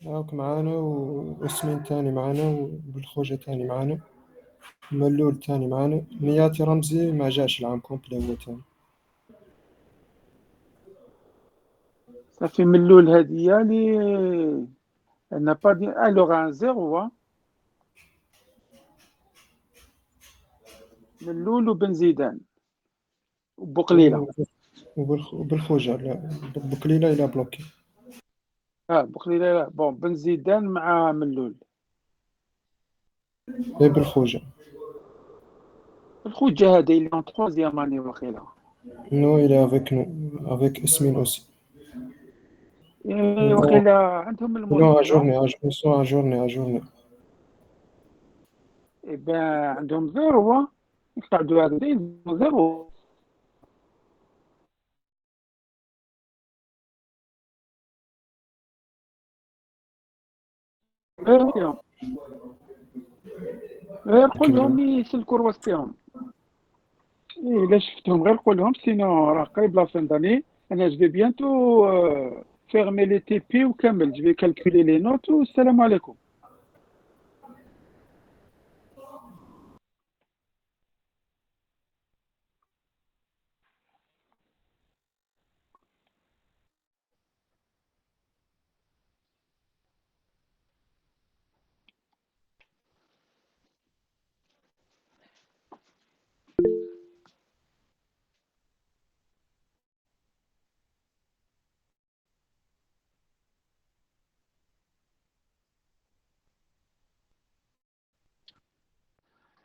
هاك معانا، واسمين تاني معانا، وبالخوجة تاني معانا، ملول تاني معانا. نياتي رمزي ما جاش العام كومبلي هو تاني. صافي ملول هادية لي elle n'a pas dit elle aura un zéro hein. ملول وبن زيدان وبوقليلة. وبالخوجة لا، بقليلة إلى بلوكي. بوقليلة لا بون بن زيدان مع ملول. غير بالخوجة. الخوجة هذا اللي en troisième année واقيلا. نو إلى افيك نو، افيك اسمين اوسي. واقيلا عندهم نو المويان لا. اجورني. إيه بان عندهم زيرو يقعدوا هكذا زيرو. غير قول لهم يسلكوا رواستيهم. إلا شفتهم غير قول لهم سينو راه قريب لا فين داني. انا جو في بيانتو فيرمي لي تي بي وكمل جو في كالكولي لي نوت والسلام عليكم.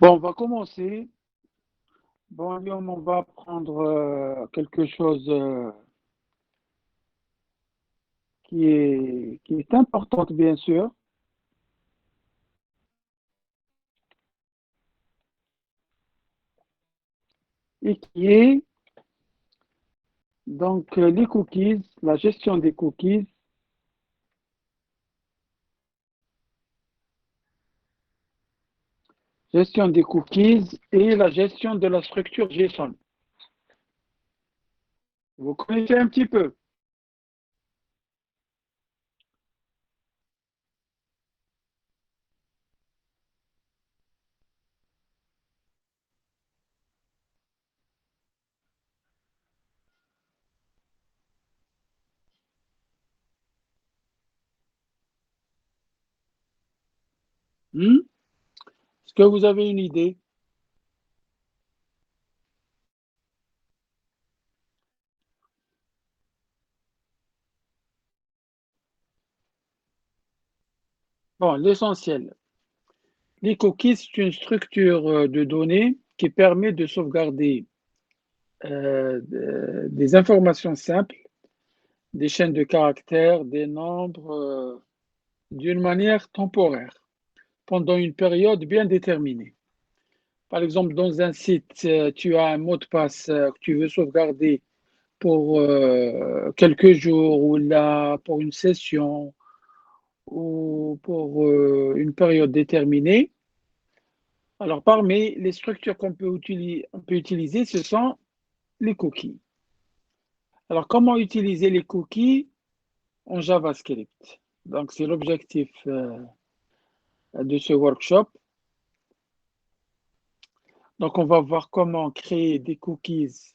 Bon, on va commencer. Bon, اليوم on va prendre quelque chose qui est importante bien sûr et qui est donc les cookies, la gestion des cookies. Gestion des cookies et la gestion de la structure JSON. Vous connaissez un petit peu. Est-ce que vous avez une idée? Bon, l'essentiel. Les cookies, c'est une structure de données qui permet de sauvegarder des informations simples, des chaînes de caractères, des nombres, d'une manière temporaire, pendant une période bien déterminée. Par exemple, dans un site, tu as un mot de passe que tu veux sauvegarder pour quelques jours ou là pour une session ou pour une période déterminée. Alors, parmi les structures qu'on peut utiliser, ce sont les cookies. Alors, comment utiliser les cookies en JavaScript? Donc, c'est l'objectif de ce workshop. Donc, on va voir comment créer des cookies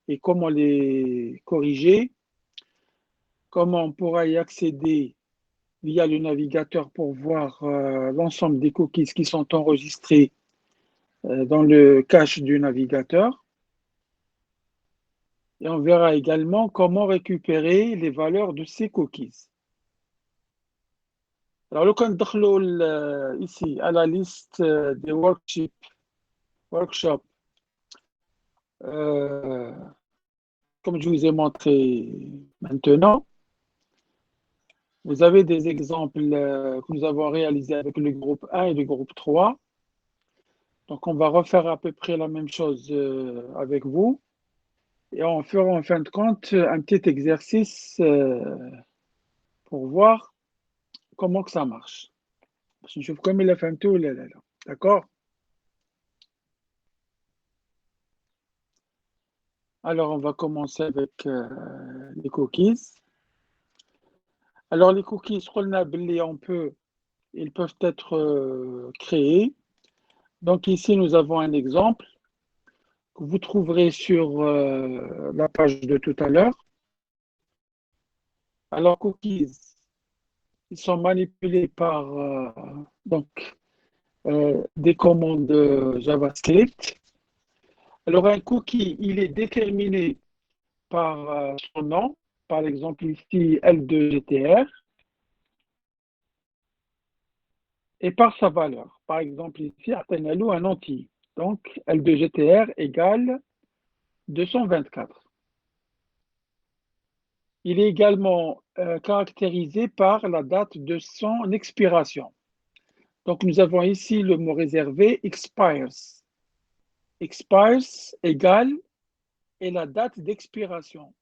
et comment les corriger, comment on pourra y accéder via le navigateur pour voir l'ensemble des cookies qui sont enregistrés dans le cache du navigateur. Et on verra également comment récupérer les valeurs de ces cookies. Alors, le contrôle ici à la liste des workshops, comme je vous ai montré maintenant, vous avez des exemples que nous avons réalisés avec le groupe 1 et le groupe 3. Donc, on va refaire à peu près la même chose avec vous. Et on fera en fin de compte un petit exercice pour voir comment que ça marche. Je trouve comme il a fait un tout, là. D'accord? Alors, on va commencer avec les cookies. Alors, les cookies, ils peuvent être créés. Donc, ici, nous avons un exemple que vous trouverez sur la page de tout à l'heure. Alors, cookies, ils sont manipulés par des commandes JavaScript. Alors, un cookie, il est déterminé par son nom, par exemple ici L2GTR, et par sa valeur. Par exemple ici, Athénalou, un entier. Donc, L2GTR égale 224. Il est également caractérisé par la date de son expiration. Donc, nous avons ici le mot réservé expires. Expires égale et la date d'expiration.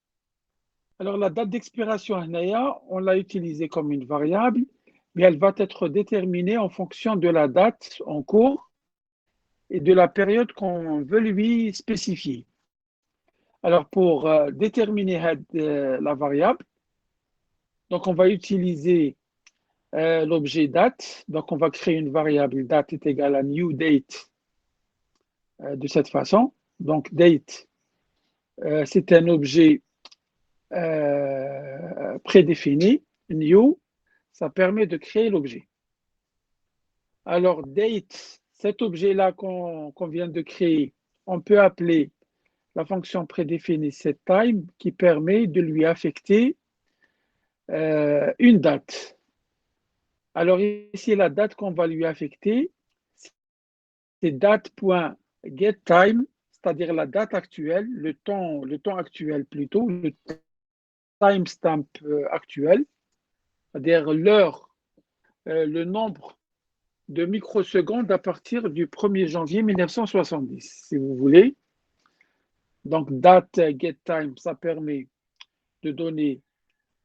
Alors, la date d'expiration, on l'a utilisée comme une variable, mais elle va être déterminée en fonction de la date en cours et de la période qu'on veut lui spécifier. Alors, pour déterminer la variable, donc on va utiliser l'objet date. Donc, on va créer une variable date est égale à new date de cette façon. Donc, date, c'est un objet prédéfini. New, ça permet de créer l'objet. Alors, date, cet objet-là qu'on vient de créer, on peut appeler la fonction prédéfinie setTime qui permet de lui affecter une date. Alors, ici, la date qu'on va lui affecter, c'est date.getTime, c'est-à-dire la date actuelle, le temps actuel plutôt, le timestamp actuel, c'est-à-dire l'heure, le nombre de microsecondes à partir du 1er janvier 1970, si vous voulez. Donc, date getTime, ça permet de donner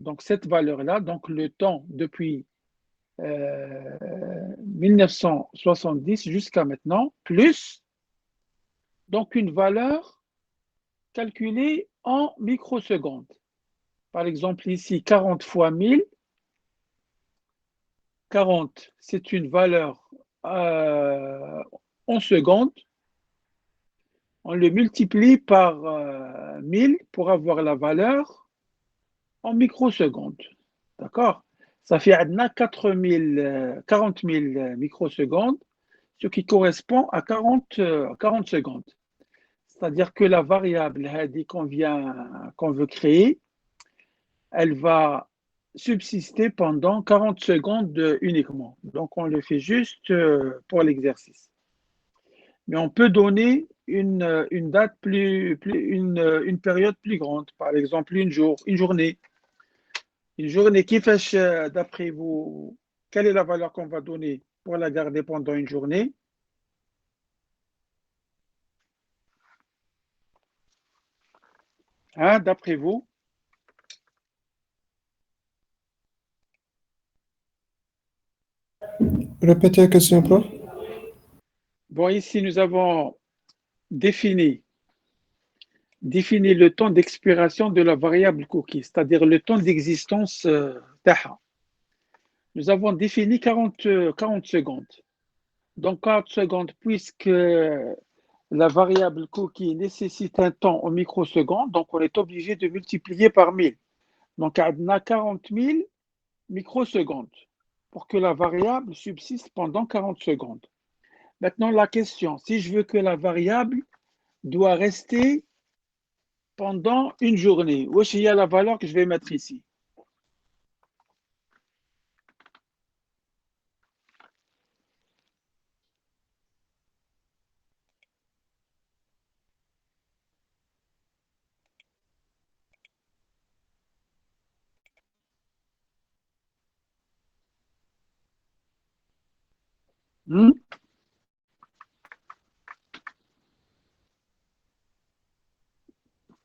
donc, cette valeur-là, donc le temps depuis 1970 jusqu'à maintenant, plus donc une valeur calculée en microsecondes. Par exemple, ici, 40 fois 1000. 40, c'est une valeur en secondes. On le multiplie par 1000 pour avoir la valeur en microsecondes. D'accord? Ça fait 40 000 microsecondes, ce qui correspond à 40 secondes. C'est-à-dire que la variable qu'on veut créer, elle va subsister pendant 40 secondes uniquement. Donc, on le fait juste pour l'exercice. Mais on peut donner une date une période plus grande. Par exemple, une journée. Une journée qui fait, d'après vous, quelle est la valeur qu'on va donner pour la garder pendant une journée? Hein, d'après vous? Répétez la question, prof. Bon, ici, nous avons défini, défini le temps d'expiration de la variable cookie, c'est-à-dire le temps d'existence d'AHA. Nous avons défini 40 secondes. Donc, 40 secondes, puisque la variable cookie nécessite un temps en microsecondes, donc on est obligé de multiplier par 1000. Donc, on a 40 000 microsecondes pour que la variable subsiste pendant 40 secondes. Maintenant, la question, si je veux que la variable doit rester pendant une journée, où est-ce qu'il y a la valeur que je vais mettre ici?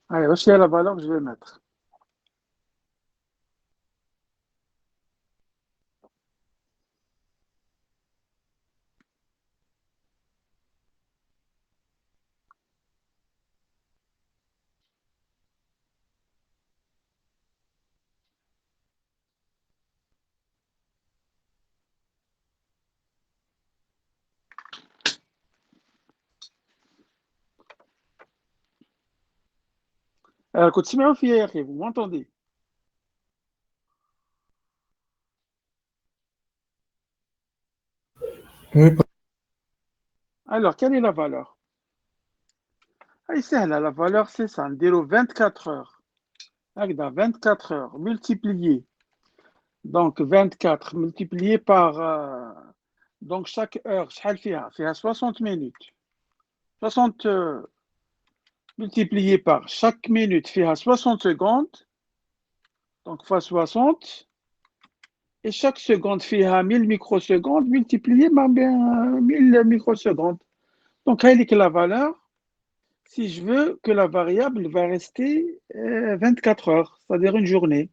Allez, où est-ce qu'il y a la valeur que je vais mettre? كنت تسمعوا فيا يا أخي, vous m'entendez? Oui, Alors, quelle est la valeur? سهلة, la valeur c'est ça, نديرو 24 heures. هكذا 24 heures multiplié. Donc 24 multiplié par donc chaque heure شحال فيها 60 minutes. 60 multiplié par chaque minute فيها 60 secondes. Donc fois 60. Et chaque seconde فيها 1000 microsecondes multiplié par 1000 microsecondes. Donc هذيك la valeur si je veux que la variable va rester 24 heures, c'est-à-dire une journée.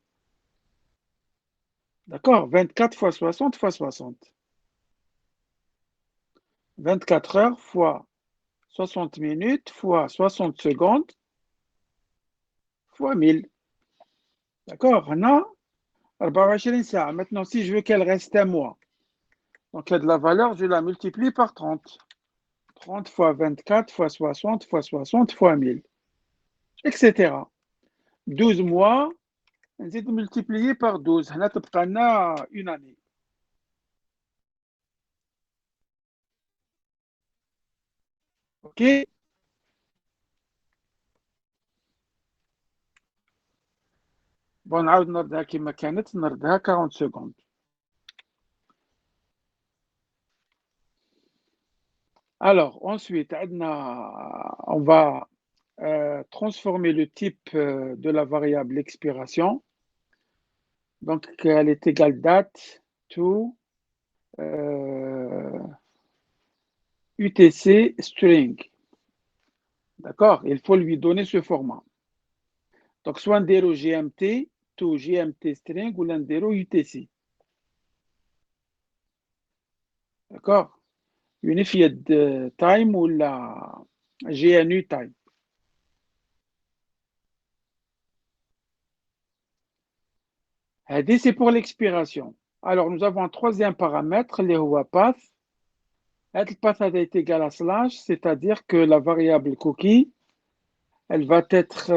D'accord? 24 fois 60 fois 60. 24 heures fois 60 minutes fois 60 secondes fois 1000. D'accord? هنا 24 ساعة. Maintenant, si je veux qu'elle reste un mois, donc de la valeur, je la multiplie par 30. 30 fois 24 fois 60 fois 60 fois 1000, etc. 12 mois, نزيد multiplier par 12. هنا تبقى لنا une année. OK? Bon, نعاود نردها كما كانت, نردها 40 secondes. Alors, ensuite, on va transformer le type de la variable expiration. Donc, elle est égale date to UTC string. D'accord? Il faut lui donner ce format. Donc, soit un déro GMT to GMT string ou un déro UTC. D'accord? Unified time ou la GNU time. C'est pour l'expiration. Alors, nous avons un troisième paramètre, le path. Le path est égal à slash, c'est-à-dire que la variable cookie, elle va être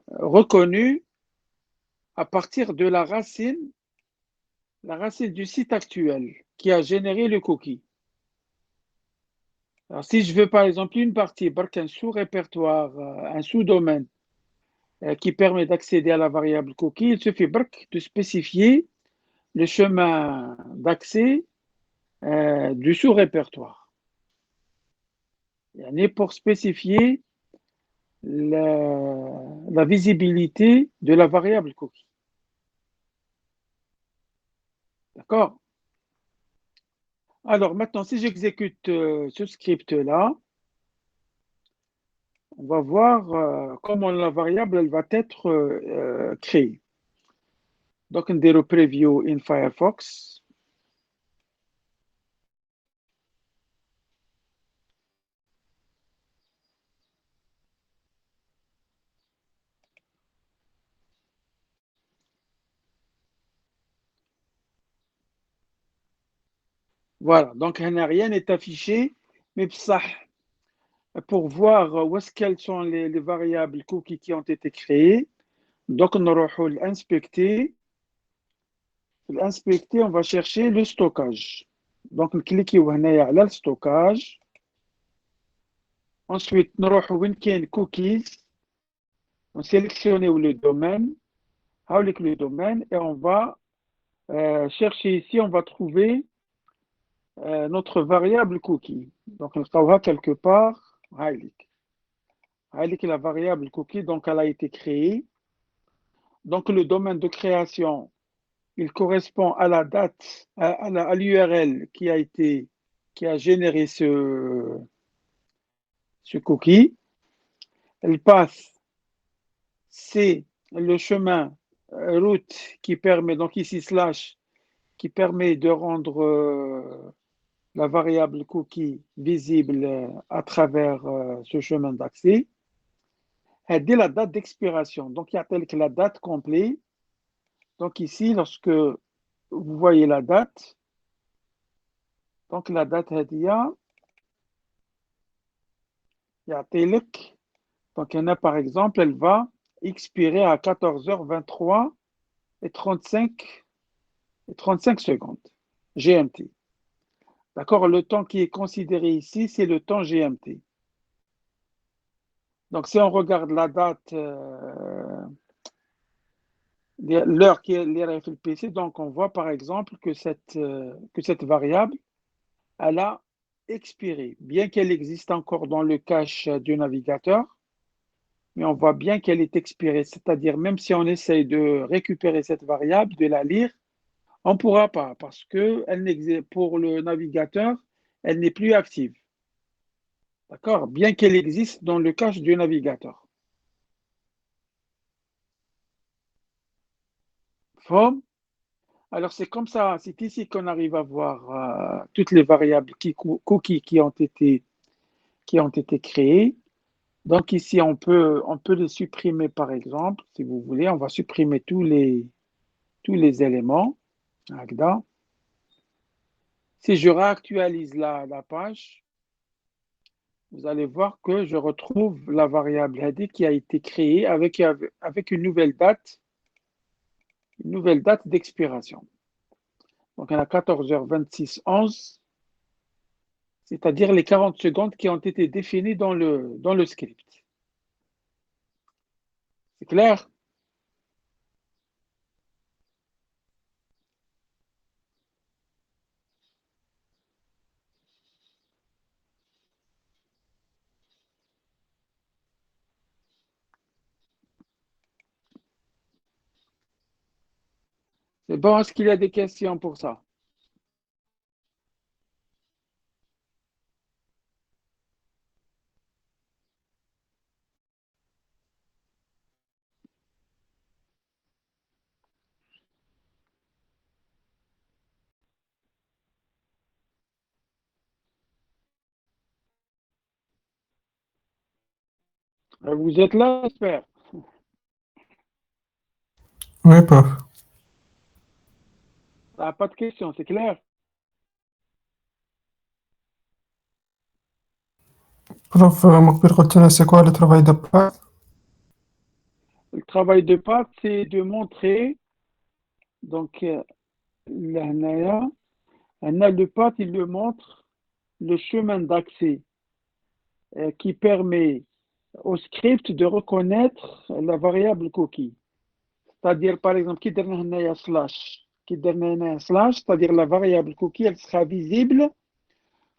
reconnue à partir de la racine du site actuel qui a généré le cookie. Alors, si je veux par exemple une partie, un sous-répertoire, un sous-domaine qui permet d'accéder à la variable cookie, il suffit de spécifier le chemin d'accès du sous-répertoire. Pour spécifier la visibilité de la variable cookie. D'accord? Alors maintenant, si j'exécute ce script-là, on va voir comment la variable elle va être créée. Donc, on déroule preview in Firefox. Voilà, donc rien n'est affiché, mais ça, pour voir quelles sont les variables cookies qui ont été créées. Donc, on va l'inspecter. L'inspecter, on va chercher le stockage. Donc, on clique sur le stockage. Ensuite, on va voir cookies. On sélectionne le domaine. Le domaine et on va chercher ici, on va trouver notre variable cookie. Donc, on trouvera quelque part. La variable cookie, donc elle a été créée. Donc, le domaine de création, il correspond à la date, à l'URL qui a généré ce cookie. Elle passe, c'est le chemin route qui permet, donc ici slash, qui permet de rendre la variable cookie visible à travers ce chemin d'accès. Elle dit la date d'expiration. Donc, il y a telle que la date complète. Donc, ici, lorsque vous voyez la date, donc la date, il y a telle Donc, il y en a, par exemple, elle va expirer à 14h23 et 35 secondes, GMT. D'accord? Le temps qui est considéré ici, c'est le temps GMT. Donc, si on regarde la date, l'heure qui est l'IRFLPC, donc on voit par exemple que cette variable, elle a expiré, bien qu'elle existe encore dans le cache du navigateur, mais on voit bien qu'elle est expirée, c'est-à-dire même si on essaye de récupérer cette variable, de la lire, on ne pourra pas parce que pour le navigateur, elle n'est plus active. D'accord? Bien qu'elle existe dans le cache du navigateur. Forme. Alors, c'est comme ça, c'est ici qu'on arrive à voir toutes les variables cookies qui ont été créées. Donc, ici, on peut les supprimer, par exemple, si vous voulez. On va supprimer tous les éléments. Agda. Si je réactualise la page, vous allez voir que je retrouve la variable head qui a été créée avec une nouvelle date d'expiration. Donc, on a 14h26, 11, c'est-à-dire les 40 secondes qui ont été définies dans le script. C'est clair? C'est bon, est-ce qu'il y a des questions pour ça? Vous êtes là, j'espère. Oui, prof. Pas de questions, c'est clair? Prof, مقبل قلت لنا c'est quoi le travail de part? Le travail de Pat, c'est de montrer, donc, là, le Pat, il le montre le chemin d'accès qui permet au script de reconnaître la variable cookie. C'est-à-dire, par exemple, qui donne slash, c'est-à-dire la variable cookie, elle sera visible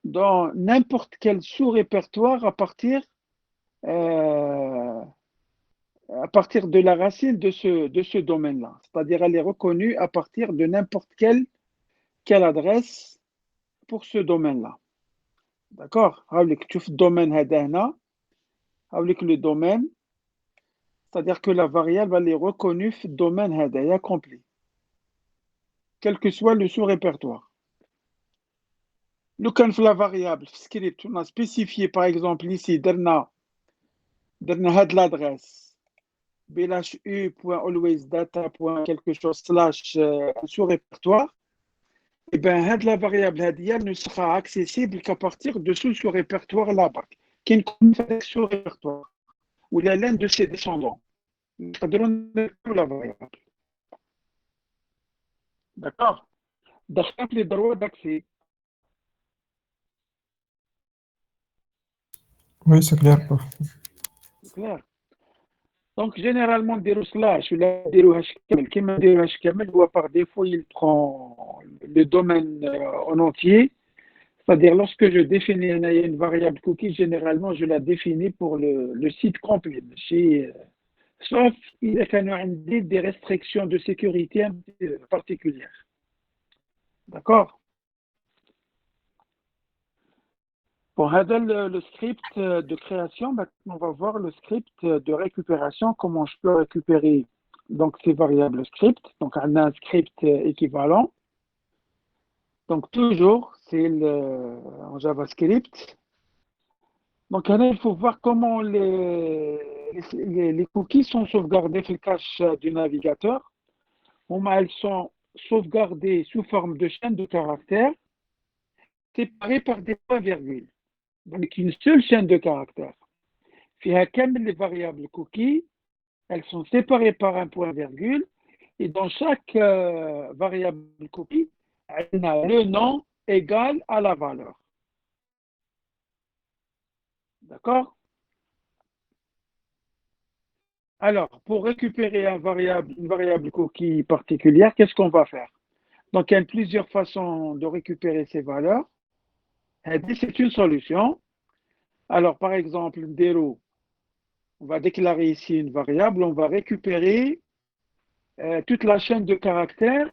dans n'importe quel sous-répertoire à partir de la racine de ce domaine-là. C'est-à-dire, elle est reconnue à partir de n'importe quelle adresse pour ce domaine-là. D'accord? Tu fais le domaine avec le domaine, c'est-à-dire que la variable elle est reconnue dans le domaine hadaya complet, quel que soit le sous-répertoire. Le can la variable script, on a spécifié par exemple ici, درنا l'adresse bhu.alwaysdata. quelque chose slash sous-répertoire. Et bien, la variable hadia ne sera accessible qu'à partir de ce sous-répertoire là-bas, qui est une sous-répertoire, ou l'un de ses descendants. La variable. D'accord? دخلت les droits d'accès. Oui, c'est clair, prof. C'est clair. Donc, généralement, des slash ou la HTML, qui m'a dit HTML, par défaut, il prend le domaine en entier. C'est-à-dire, lorsque je définis une variable cookie, généralement, je la définis pour le site complet. Sauf il y a des restrictions de sécurité particulières. D'accord? Pour le script de création, maintenant on va voir le script de récupération, comment je peux récupérer donc ces variables script. Donc on a un script équivalent. Donc toujours, c'est en JavaScript. Donc là, il faut voir comment les cookies sont sauvegardés dans le cache du navigateur. Elles sont sauvegardées sous forme de chaîne de caractères séparées par des points-virgules. Donc une seule chaîne de caractères. فيها كامل les variables cookies, elles sont séparées par un point virgule, et dans chaque variable cookie, on a le nom égal à la valeur. D'accord? Alors, pour récupérer une variable cookie particulière, qu'est-ce qu'on va faire? Donc, il y a plusieurs façons de récupérer ces valeurs. C'est une solution. Alors, par exemple, on va déclarer ici une variable, on va récupérer toute la chaîne de caractères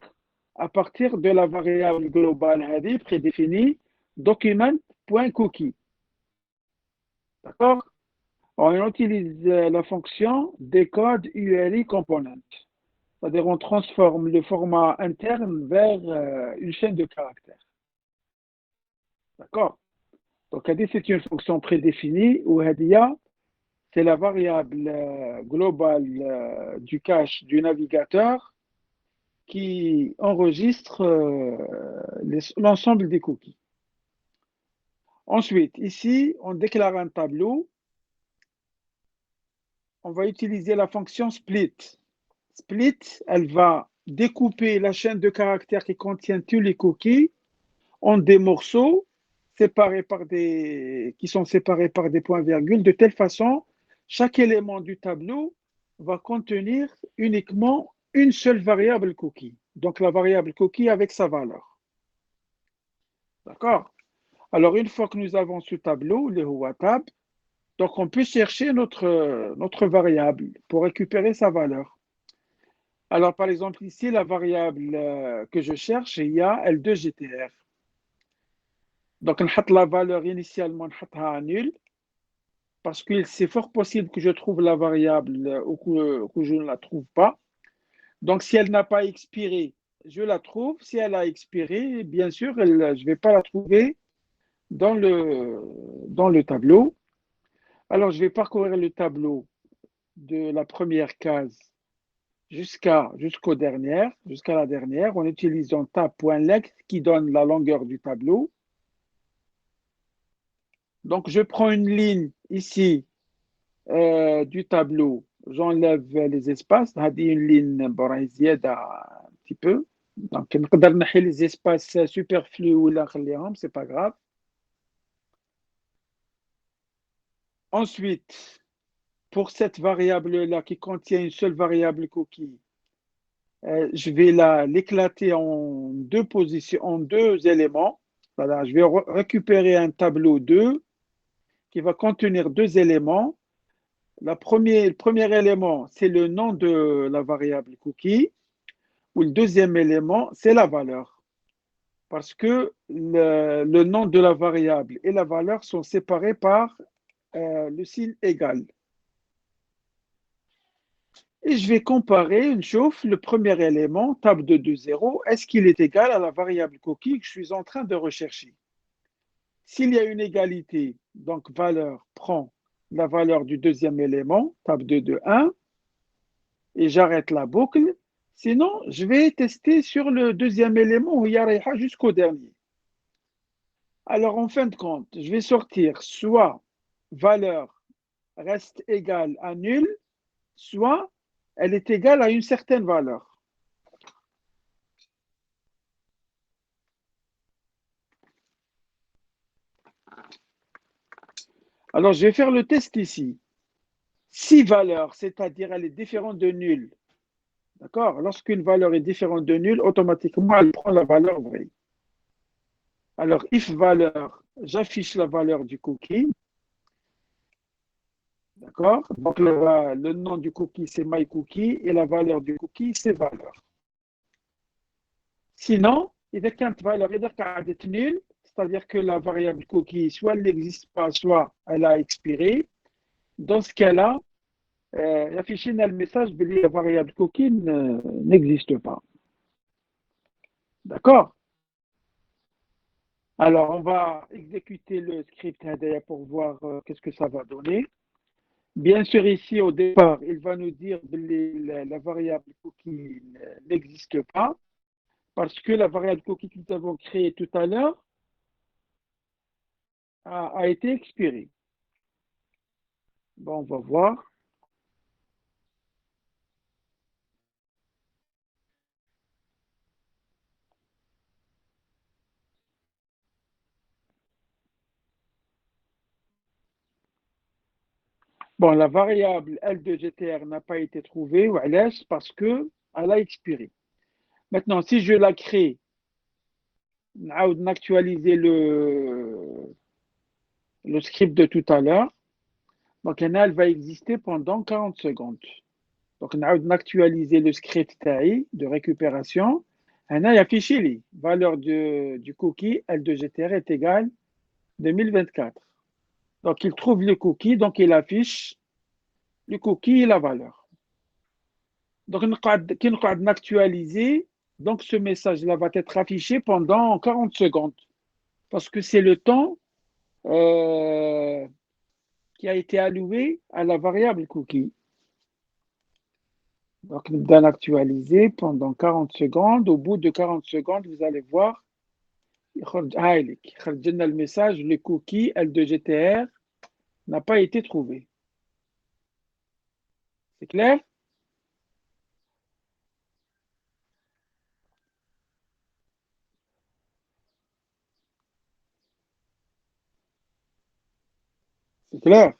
à partir de la variable globale prédéfinie document.cookie. D'accord? On utilise la fonction decode URI component. C'est-à-dire on transforme le format interne vers une chaîne de caractères. D'accord? Donc, c'est une fonction prédéfinie où c'est la variable globale du cache du navigateur qui enregistre l'ensemble des cookies. Ensuite, ici, on déclare un tableau. On va utiliser la fonction split. Split, elle va découper la chaîne de caractères qui contient tous les cookies en des morceaux qui sont séparés par des points-virgules. De telle façon, chaque élément du tableau va contenir uniquement une seule variable cookie. Donc, la variable cookie avec sa valeur. D'accord? Alors, une fois que nous avons ce tableau, le tab, donc on peut chercher notre variable pour récupérer sa valeur. Alors, par exemple, ici, la variable que je cherche, il y a L2GTR. Donc, on met la valeur initialement à nul, parce que c'est fort possible que je trouve la variable ou que je ne la trouve pas. Donc, si elle n'a pas expiré, je la trouve. Si elle a expiré, bien sûr, je ne vais pas la trouver dans le tableau. Alors, je vais parcourir le tableau de la première case jusqu'à la dernière, en utilisant tab.length qui donne la longueur du tableau. Donc, je prends une ligne ici du tableau, j'enlève les espaces, une ligne زيادة un petit peu. Donc, نقدر نحي les espaces superflus ou c'est pas grave. Ensuite, pour cette variable-là qui contient une seule variable cookie, je vais l'éclater en deux positions, en deux éléments. Voilà, je vais récupérer un tableau 2 qui va contenir deux éléments. Le premier élément, c'est le nom de la variable cookie, ou le deuxième élément, c'est la valeur. Parce que le nom de la variable et la valeur sont séparés par le signe égal. Et je vais comparer une chauffe, le premier élément, table de 2, 0, est-ce qu'il est égal à la variable cookie que je suis en train de rechercher? S'il y a une égalité, donc valeur prend la valeur du deuxième élément, table de 2, 1, et j'arrête la boucle. Sinon, je vais tester sur le deuxième élément où il y a jusqu'au dernier. Alors, en fin de compte, je vais sortir soit valeur reste égale à nul, soit elle est égale à une certaine valeur. Alors, je vais faire le test ici. Si valeur, c'est-à-dire elle est différente de nul, d'accord? Lorsqu'une valeur est différente de nul, automatiquement, elle prend la valeur vraie. Alors, if valeur, j'affiche la valeur du cookie. D'accord? Donc, le nom du cookie, c'est myCookie et la valeur du cookie, c'est valeur. Sinon, إذا كانت valeur إذا قعدت nul, c'est-à-dire que la variable cookie, soit elle n'existe pas, soit elle a expiré. Dans ce cas-là, afficher le message que la variable cookie n'existe pas. D'accord? Alors, on va exécuter le script pour voir qu'est-ce que ça va donner. Bien sûr, ici, au départ, il va nous dire que la variable cookie n'existe pas parce que la variable cookie que nous avons créée tout à l'heure a été expirée. Bon, on va voir. Bon, la variable L de GTR n'a pas été trouvée, ou علاش parce que elle a expiré. Maintenant, si je la crée, نعاود actualiser le script de tout à l'heure. Donc, elle va exister pendant 40 secondes. Donc, نعاود actualiser le script تاعي de récupération. هنا يافيشي لي valeur du cookie L de GTR est égale 2024. Donc, il trouve le cookie, donc il affiche le cookie et la valeur. Donc, qui nous actualiser, donc ce message-là va être affiché pendant 40 secondes. Parce que c'est le temps qui a été alloué à la variable cookie. Donc, nous allons l'actualiser pendant 40 secondes. Au bout de 40 secondes, vous allez voir, le message, le cookie L2GTR n'a pas été trouvé. C'est clair? C'est clair?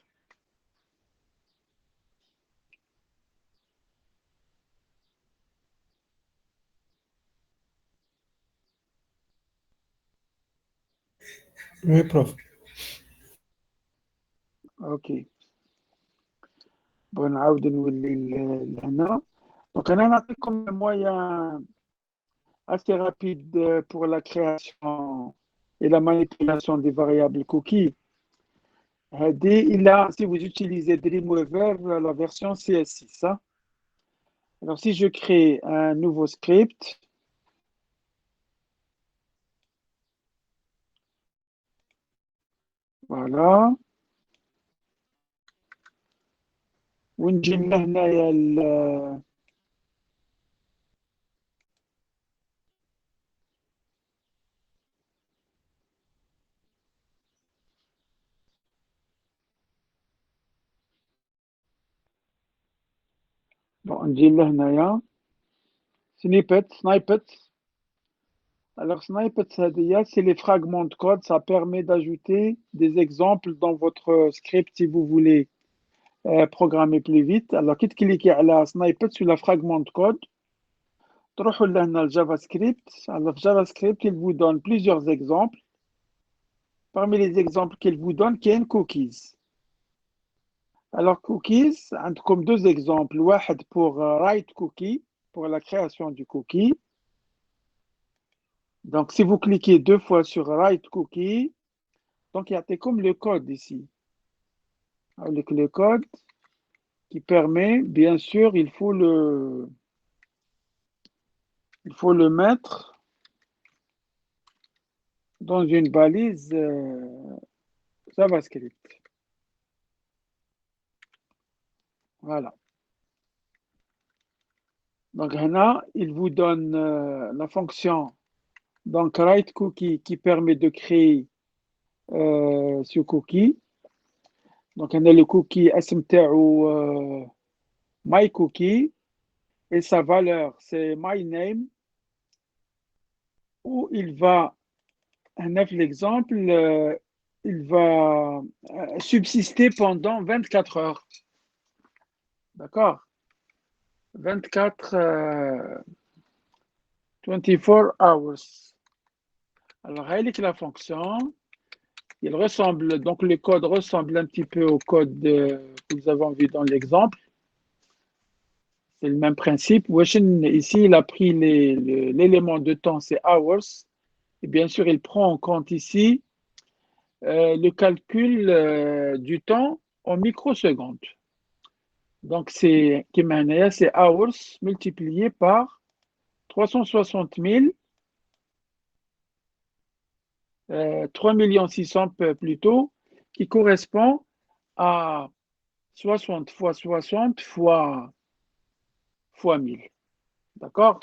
Oui, prof. Ok. Bon, نعاود نولي لهنا. Donc, on a comme un moyen assez rapide pour la création et la manipulation des variables cookies. Si vous utilisez Dreamweaver, la version CS6. Hein. Alors, si je crée un nouveau script, voilà. ونجي لهنايا bon, نجي لهنايا snippets. Alors, snippets, c'est les fragments de code. Ça permet d'ajouter des exemples dans votre script si vous voulez programmer plus vite. Alors, كي تكليكي على snippets sur le fragment de code, تروحوا لهنا الجافاسكريبت. Alors, JavaScript, il vous donne plusieurs exemples. Parmi les exemples qu'il vous donne, كاين cookies. Alors, cookies, comme deux exemples. واحد pour write cookie, pour la création du cookie. Donc, si vous cliquez deux fois sur write cookie, donc il y a comme le code ici. Avec le code qui permet, bien sûr, il faut le mettre dans une balise JavaScript. Voilà. Donc, là, il vous donne la fonction donc write cookie qui permet de créer ce cookie. Donc, on a le cookie ou my cookie et sa valeur, c'est my name où il va, un autre exemple, il va subsister pendant 24 heures. D'accord? 24, 24 hours. Alors, avec la fonction, il ressemble, donc le code ressemble un petit peu au code que nous avons vu dans l'exemple. C'est le même principe. Ici, il a pris l'élément de temps, c'est hours. Et bien sûr, il prend en compte ici le calcul du temps en microsecondes. Donc, c'est hours multiplié par 360 000, 3 600 plutôt, qui correspond à 60 fois 60 fois 1000. D'accord?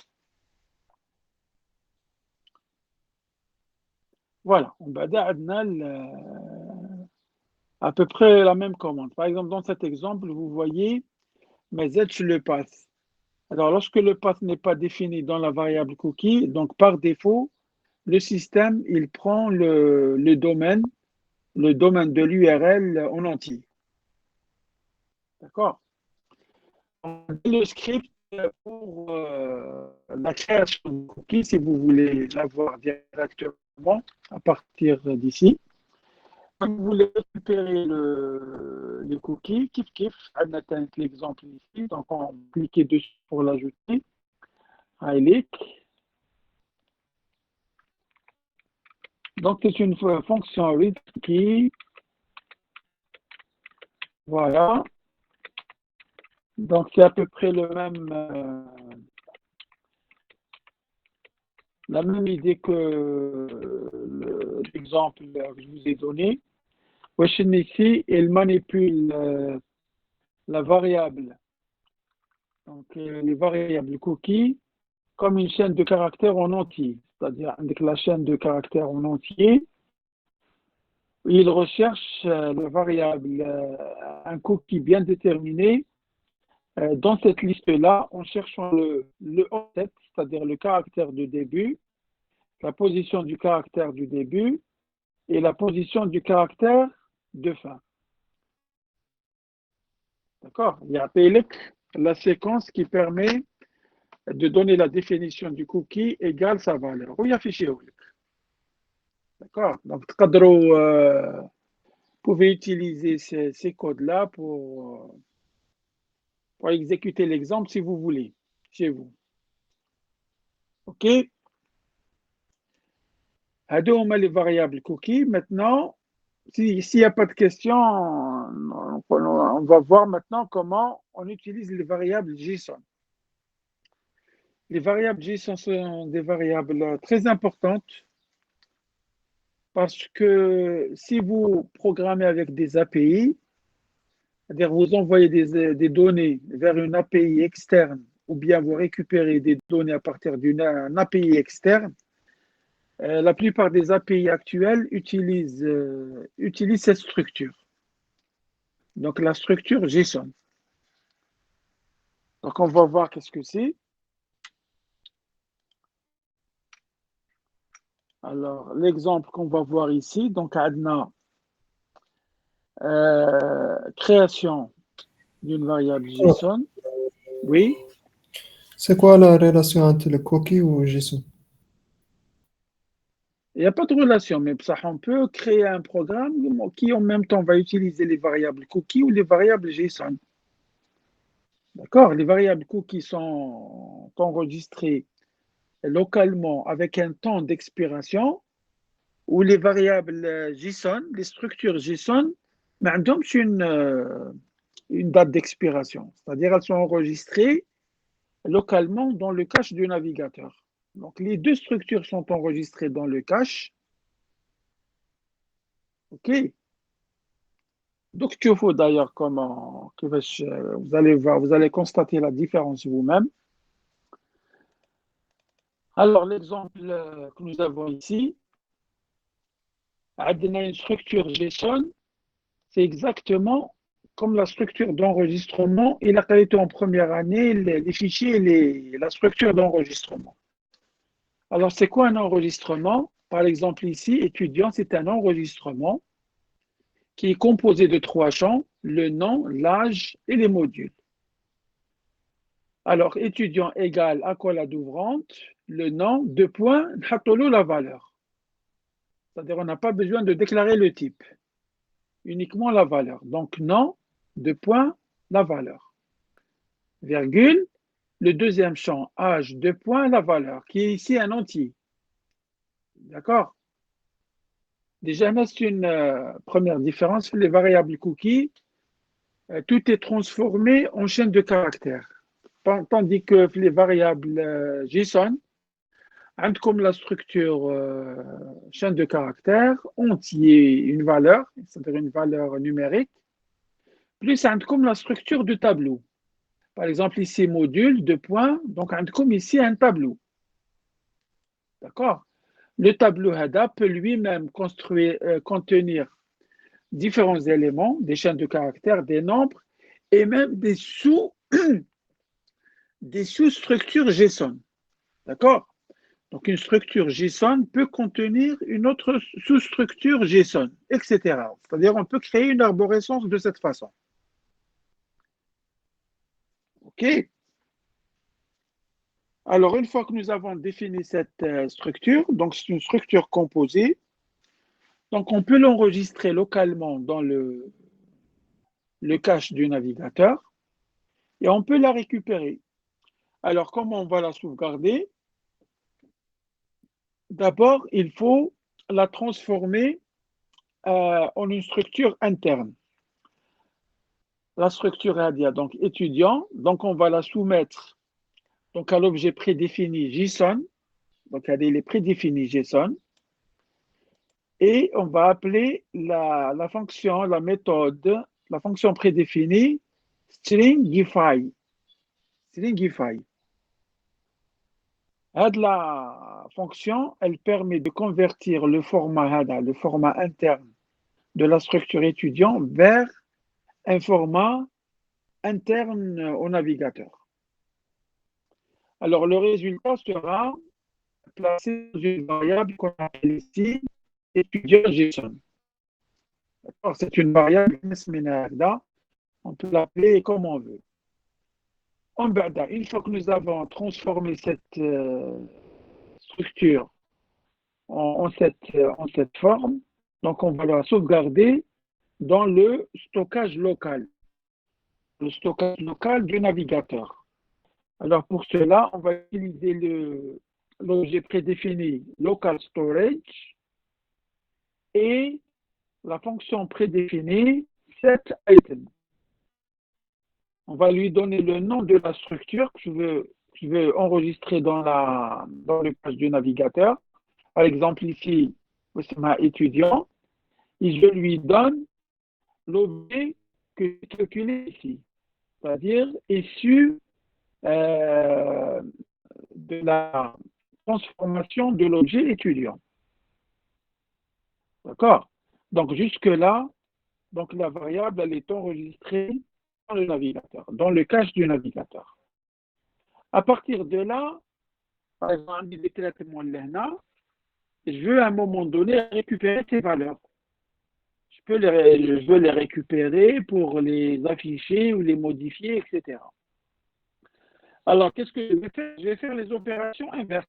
Voilà. On va À peu près la même commande. Par exemple, dans cet exemple, vous voyez message le path. Alors, lorsque le path n'est pas défini dans la variable cookie, donc par défaut, le système, il prend le domaine de l'URL en entier. D'accord? Le script pour la création de cookies, si vous voulez l'avoir directement à partir d'ici. Quand vous voulez récupérer les cookies, kiff, on atteint l'exemple ici, donc on clique dessus pour l'ajouter. Highlight. Donc c'est une fonction read cookie. Voilà. Donc c'est à peu près la même idée que l'exemple que je vous ai donné. Weshin ici, il manipule la variable, donc les variables cookies, comme une chaîne de caractères en entier. C'est-à-dire avec la chaîne de caractères en entier, il recherche la variable, un cookie bien déterminé dans cette liste-là en cherchant le offset, c'est-à-dire le caractère de début, la position du caractère du début et la position du caractère de fin. D'accord? Il y a la séquence qui permet de donner la définition du cookie égale sa valeur. Oui, affiché. D'accord? Donc, vous pouvez utiliser ces codes-là pour exécuter l'exemple si vous voulez, chez vous. OK? Adons les variables cookies. Maintenant, s'il n'y a pas de questions, on va voir maintenant comment on utilise les variables JSON. Les variables JSON sont des variables très importantes parce que si vous programmez avec des API, c'est-à-dire vous envoyez des données vers une API externe ou bien vous récupérez des données à partir d'une API externe, la plupart des API actuelles utilisent cette structure. Donc la structure JSON. Donc on va voir qu'est-ce que c'est. Alors l'exemple qu'on va voir ici, donc Adna, création d'une variable JSON. Oui. C'est quoi la relation entre le cookie ou JSON? Il n'y a pas de relation, mais ça, on peut créer un programme qui en même temps va utiliser les variables cookies ou les variables JSON. D'accord? Les variables cookies sont enregistrées localement avec un temps d'expiration ou les variables JSON, les structures JSON, mais une date d'expiration. C'est-à-dire elles sont enregistrées localement dans le cache du navigateur. Donc les deux structures sont enregistrées dans le cache. OK? Donc tu faut d'ailleurs comment vous allez voir, vous allez constater la différence vous-même. Alors l'exemple que nous avons ici, une structure JSON, c'est exactement comme la structure d'enregistrement et la qualité en première année, les fichiers et la structure d'enregistrement. Alors, c'est quoi un enregistrement? Par exemple, ici, étudiant, c'est un enregistrement qui est composé de 3 champs, le nom, l'âge et les modules. Alors, étudiant égale accolade ouvrante, le nom, 2 points, la valeur. C'est-à-dire, on n'a pas besoin de déclarer le type, uniquement la valeur. Donc, nom, 2 points, la valeur. Virgule, le deuxième champ, âge, 2 points, la valeur, qui est ici un entier. D'accord? Déjà, c'est une première différence. Les variables cookies, tout est transformé en chaîne de caractères. Tandis que les variables JSON, comme la structure chaîne de caractères, entier une valeur, c'est-à-dire une valeur numérique, plus comme la structure de tableau. Par exemple, ici, module, 2 points, donc comme ici, un tableau. D'accord? Le tableau HADA peut lui-même contenir différents éléments, des chaînes de caractères, des nombres et même des sous-structures JSON. D'accord? Donc, une structure JSON peut contenir une autre sous-structure JSON, etc. C'est-à-dire, on peut créer une arborescence de cette façon. OK? Alors, une fois que nous avons défini cette structure, donc c'est une structure composée, donc on peut l'enregistrer localement dans le cache du navigateur et on peut la récupérer. Alors, comment on va la sauvegarder? D'abord, il faut la transformer en une structure interne. La structure RADIA, donc étudiant, donc on va la soumettre donc, à l'objet prédéfini JSON, donc elle est prédéfinie JSON, et on va appeler la fonction, la méthode, la fonction prédéfinie stringify. Stringify. La fonction, elle permet de convertir le format interne de la structure étudiant vers un format interne au navigateur. Alors, le résultat sera placé dans une variable qu'on appelle ici étudiant JSON. C'est une variable, on peut l'appeler comme on veut. Une fois que nous avons transformé cette structure en cette forme, donc on va la sauvegarder dans le stockage local du navigateur. Alors pour cela, on va utiliser l'objet prédéfini local storage et la fonction prédéfinie setItem. On va lui donner le nom de la structure que je veux enregistrer dans le page du navigateur. Par exemple, ici, c'est ma étudiant, et je lui donne l'objet que j'ai calculé ici, c'est-à-dire issu de la transformation de l'objet étudiant. D'accord? Donc, jusque-là, donc la variable, elle est enregistrée dans le navigateur, dans le cache du navigateur. À partir de là, par exemple, je veux à un moment donné récupérer ces valeurs. Je veux les récupérer pour les afficher ou les modifier, etc. Alors, qu'est-ce que je vais faire? Je vais faire les opérations inverses.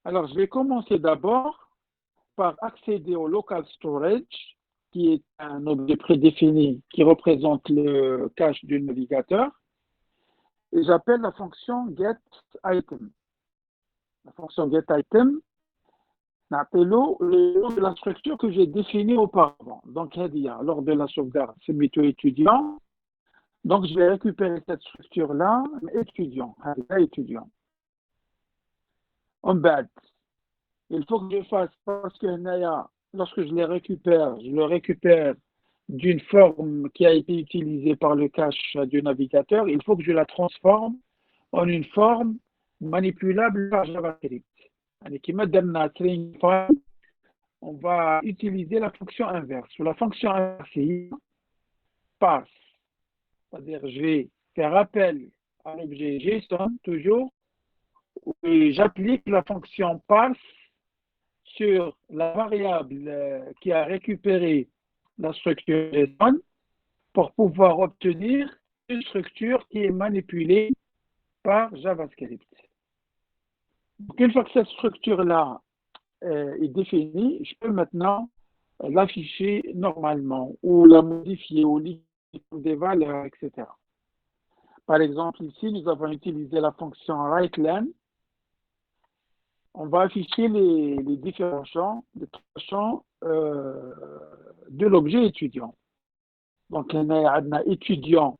Alors, je vais commencer d'abord par accéder au local storage, qui est un objet prédéfini qui représente le cache du navigateur. Et j'appelle la fonction getItem. La fonction getItem, j'appelle le nom de la structure que j'ai définie auparavant. Donc, lors de la sauvegarde, c'est plutôt étudiant. Donc, je vais récupérer cette structure-là, étudiant. En bas, il faut que je fasse, parce que lorsque je le récupère d'une forme qui a été utilisée par le cache du navigateur, il faut que je la transforme en une forme manipulable par JavaScript. On va utiliser la fonction inverse. La fonction inverse, passe. C'est-à-dire, je vais faire appel à l'objet JSON toujours, et j'applique la fonction pass sur la variable qui a récupéré la structure JSON pour pouvoir obtenir une structure qui est manipulée par JavaScript. Donc, une fois que cette structure-là est définie, je peux maintenant l'afficher normalement ou la modifier ou des valeurs, etc. Par exemple, ici, nous avons utilisé la fonction writeLen. On va afficher les différents champs, les trois champs de l'objet étudiant. Donc, on a étudiant,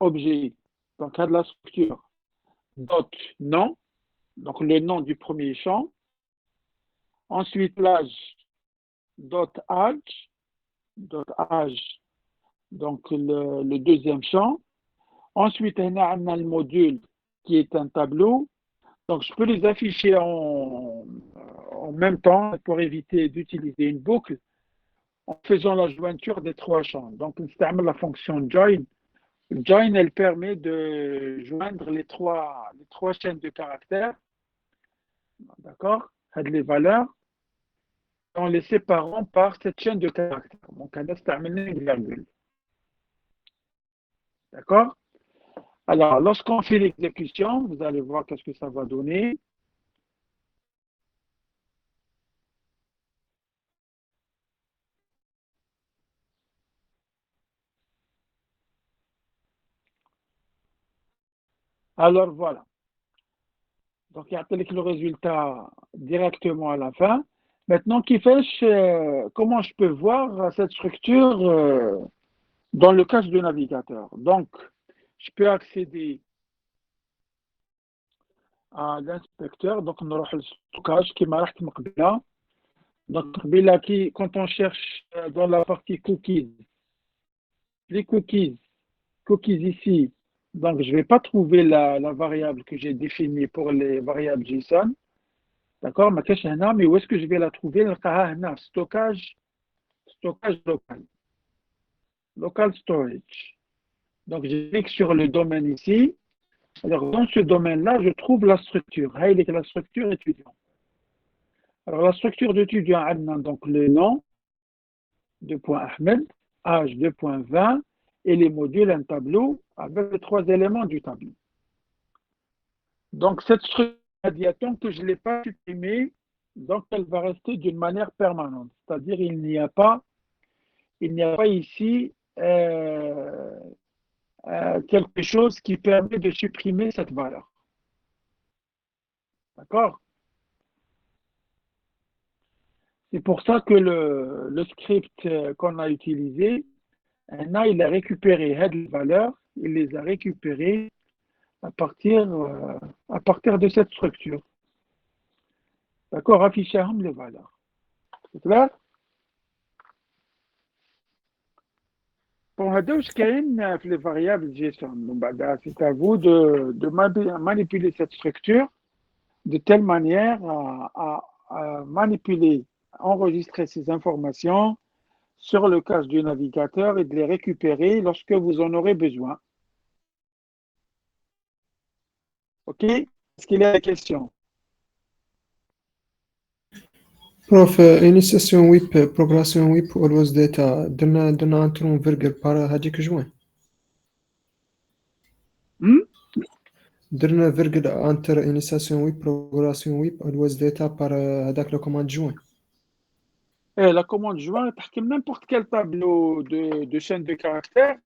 objet, donc il y a de la structure, nom, donc le nom du premier champ. Ensuite, l'âge, âge, donc le deuxième champ. Ensuite, on a le module qui est un tableau. Donc, je peux les afficher en même temps pour éviter d'utiliser une boucle. en faisant la jointure des trois champs. Donc, on utilise la fonction join. Join, elle permet de joindre les trois chaînes de caractères, d'accord, les valeurs, en les séparant par cette chaîne de caractères. Donc, on a terminé une virgule. D'accord? Alors, lorsqu'on fait l'exécution, vous allez voir qu'est-ce que ça va donner. Alors, voilà. Donc, il y a le résultat directement à la fin. Maintenant, comment je peux voir cette structure dans le cache du navigateur? Donc, je peux accéder à l'inspecteur. Donc, on aura le stockage qui m'a là. Donc, quand on cherche dans la partie cookies, les cookies ici, donc je ne vais pas trouver la variable que j'ai définie pour les variables JSON. D'accord? Mais où est-ce que je vais la trouver? Stockage local. Local storage. Donc, je clique sur le domaine ici. Alors, dans ce domaine-là, je trouve la structure. La structure étudiant. Alors, la structure d'étudiant, donc le nom, 2.Ahmed, âge 2.20, et les modules, un tableau avec les trois éléments du tableau. Donc, cette structure, tant que je ne l'ai pas supprimée, donc elle va rester d'une manière permanente. C'est-à-dire, il n'y a pas ici quelque chose qui permet de supprimer cette valeur. D'accord? C'est pour ça que le script qu'on a utilisé, il a récupéré les valeurs, il les a récupérées à partir de cette structure. D'accord? Afficher les valeurs. C'est clair? Pour les variables JSON, c'est à vous de manipuler cette structure de telle manière à manipuler, enregistrer ces informations sur le cache du navigateur et de les récupérer lorsque vous en aurez besoin. OK? Est-ce qu'il y a des questions? بروف initiation ويب progression ويب always data درنا انترون فيرجل بار هذيك جوين درنا فيرجل انتر initiation ويب progression ويب always data بار هذاك لو كوماند جوين. Et la commande joint, n'importe quel tableau de chaîne de caractères,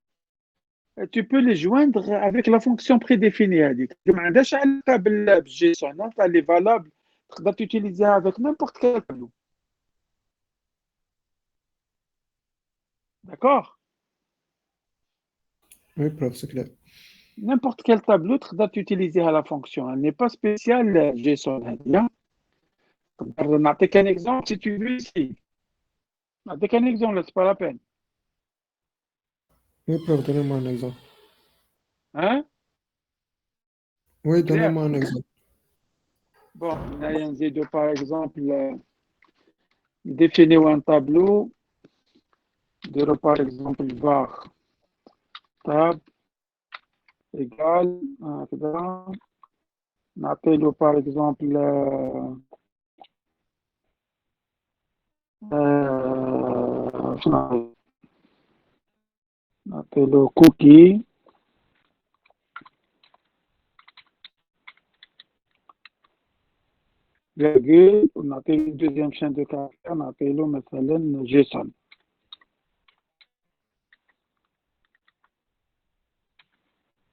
tu peux les joindre avec la fonction prédéfinie. Le table JSON, elle est valable, tu dois l'utiliser avec n'importe quel tableau. D'accord? Oui, prof, c'est clair. N'importe quel tableau, tu dois utiliser à la fonction. Elle n'est pas spéciale JSON. On a qu'un exemple si tu veux ici. On a qu'un exemple, c'est pas la peine. Oui, prof, donnez-moi un exemple. Hein? Oui, donnez-moi un exemple. Bon, on a un Z2 par exemple, définir un tableau, de par exemple var tab égale, on appelle par exemple on appelle cookie. Virgule, on appelle une deuxième chaîne de caractères, on appelle مثلا JSON.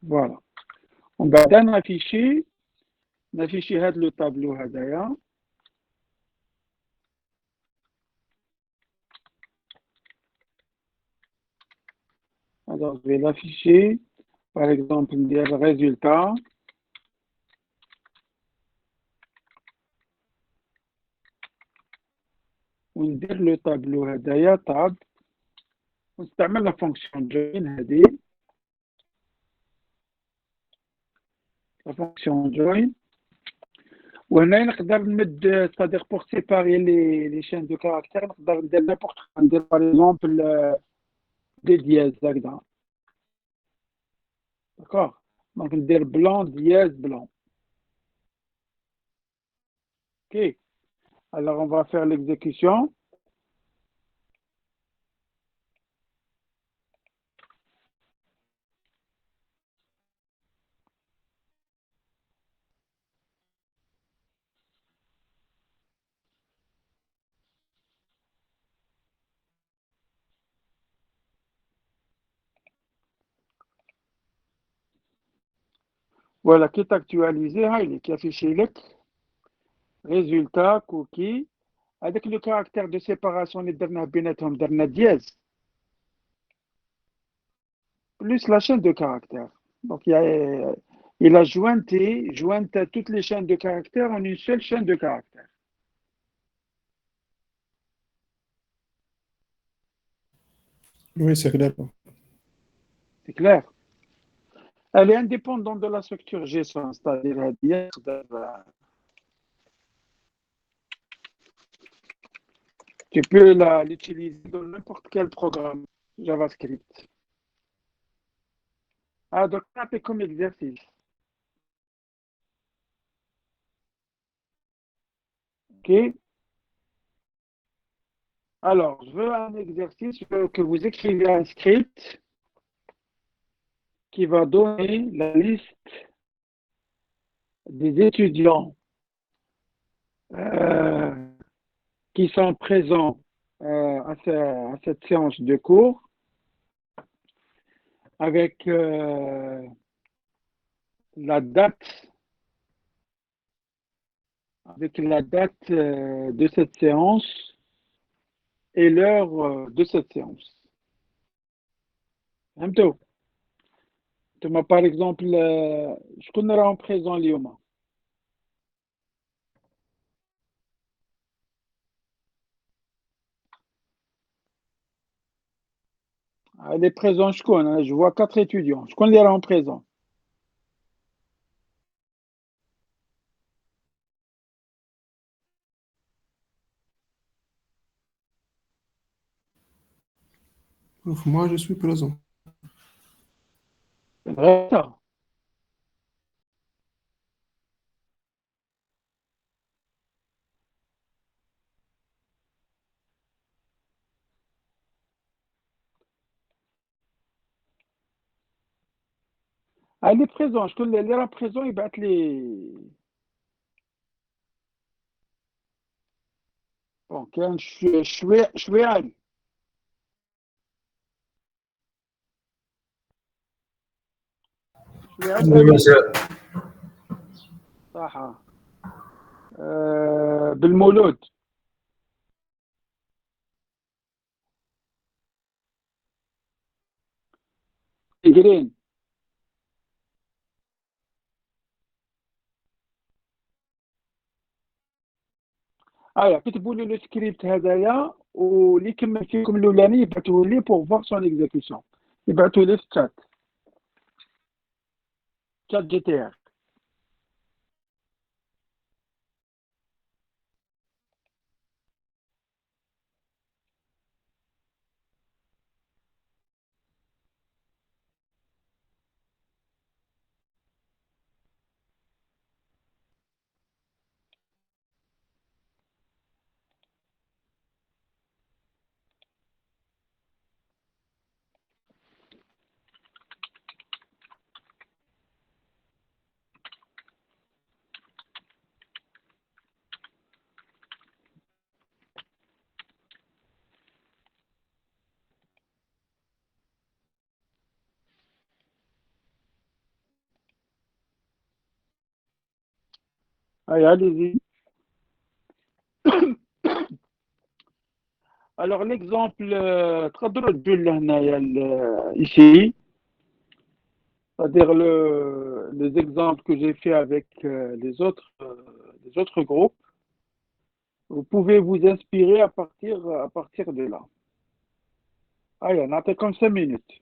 Voilà. On va afficher le tableau هذايا. Alors, je vais l'afficher. Par exemple, le résultat. On dit le tableau هذايا tab. On استعمل la fonction join هذه. La fonction join. وهنا نقدر نمد c'est-à-dire pour séparer les chaînes de caractères نقدر ندير n'importe quoi ندير par exemple des dièses هكذا d'accord donc ندير blanc dièse blanc ok alors on va faire l'exécution. Voilà qui est actualisé هاي qui affiche لك résultat cookie avec le caractère de séparation اللي درناه بيناتهم درنا dièse plus la chaîne de caractères. Donc, il a joint toutes les chaînes de caractères en une seule chaîne de caractères. Oui, c'est clair. C'est clair. Elle est indépendante de la structure JSON, c'est-à-dire tu peux l'utiliser dans n'importe quel programme JavaScript. Ah, donc, ça fait comme exercice. OK. Alors, je veux un exercice, je veux que vous écrivez un script qui va donner la liste des étudiants qui sont présents à cette séance de cours avec la date de cette séance et l'heure de cette séance. فهمتوا؟ ثم par exemple شكون راهم présents اليوم؟ Les présents شكون؟ je vois 4 étudiants. شكون اللي راهم présents؟ Moi, je suis présent. C'est vrai ça. Les présents شكون اللي راه présent يبعث لي. Bon, كان شويعل. شويعل صح. بالمولود. جرين. كتبوا لي لو سكريبت هذايا واللي كمل فيكم الاولاني يبعثوه لي بور فوار سون اكزيكسيون يبعثوه لي في تشات جي تي ار. Allez-y. Alors l'exemple تقدروا تجوا لهنايا ici, c'est-à-dire les exemples que j'ai fait avec les autres groupes, vous pouvez vous inspirer à partir de là. On a fait comme 5 minutes.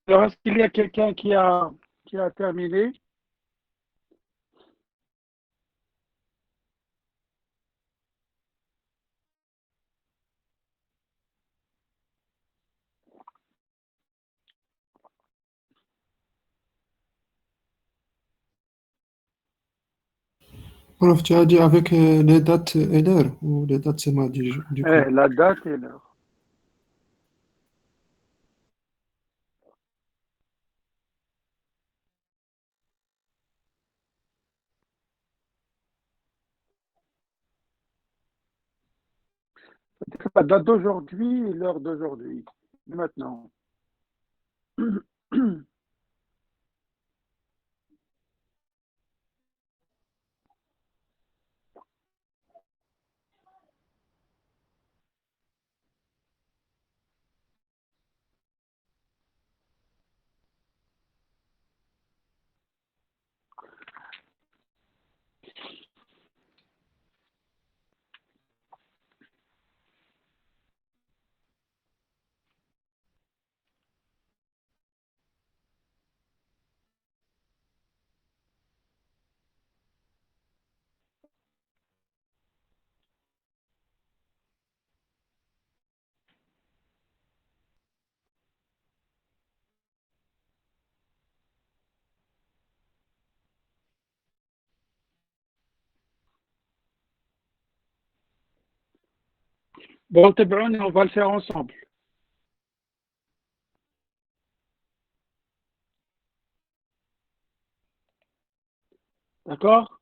Alors, est-ce qu'il y a quelqu'un qui a terminé? Prof, tu as dit avec les dates et l'heure, ou les dates c'est moi du coup. La date et l'heure. La date d'aujourd'hui et l'heure d'aujourd'hui. Maintenant. Bon, Tebroun, on va le faire ensemble. D'accord?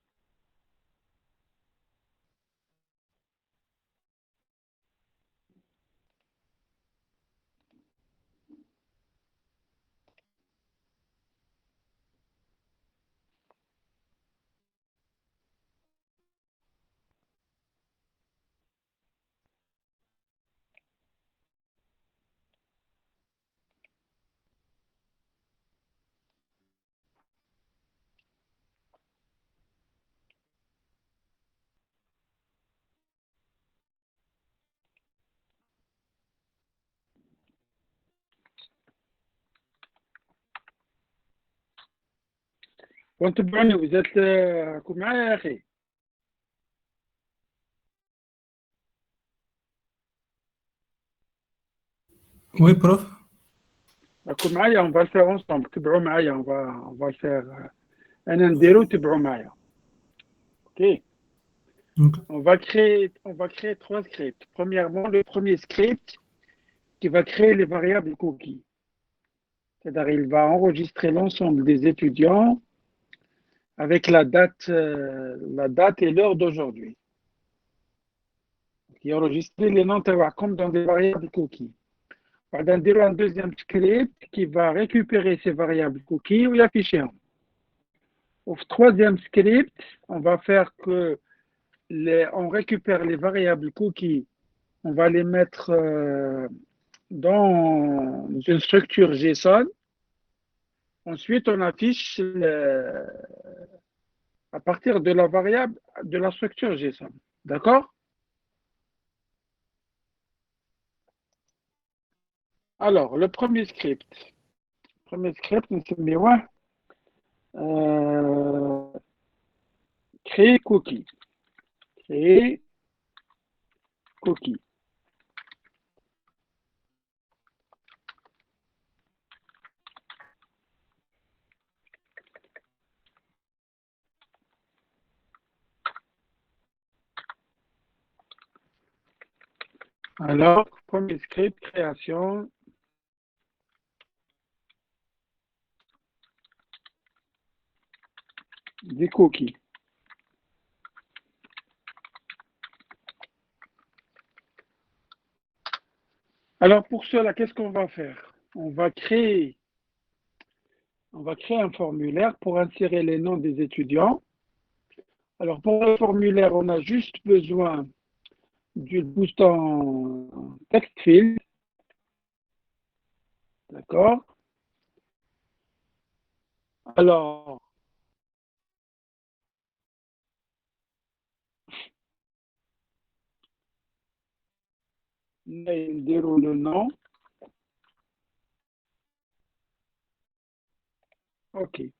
Bon, Tebroun, vous êtes معايا يا أخي. Oui, prof. راكم معايا on va le faire ensemble. تبعوا معايا on va le faire. أنا نديرو تبعوا معايا. OK. Ok. On va créer trois scripts. Premièrement, le premier script qui va créer les variables cookies. C'est-à-dire il va enregistrer l'ensemble des étudiants avec la date et l'heure d'aujourd'hui. Il enregistre les noms comme dans des variables cookies. On va dire un deuxième script qui va récupérer ces variables cookies ou y afficher. Au troisième script, on va faire que on récupère les variables cookies, on va les mettre dans une structure JSON. Ensuite, on affiche à partir de la variable de la structure JSON. D'accord? Alors, le premier script. Nous sommes créer cookie. Créer cookie. Alors, premier script, création des cookies. Alors, pour cela, qu'est-ce qu'on va faire? On va créer un formulaire pour insérer les noms des étudiants. Alors, pour le formulaire, on a juste besoin du bouton text field. D'accord? Alors, il déroule le nom. OK.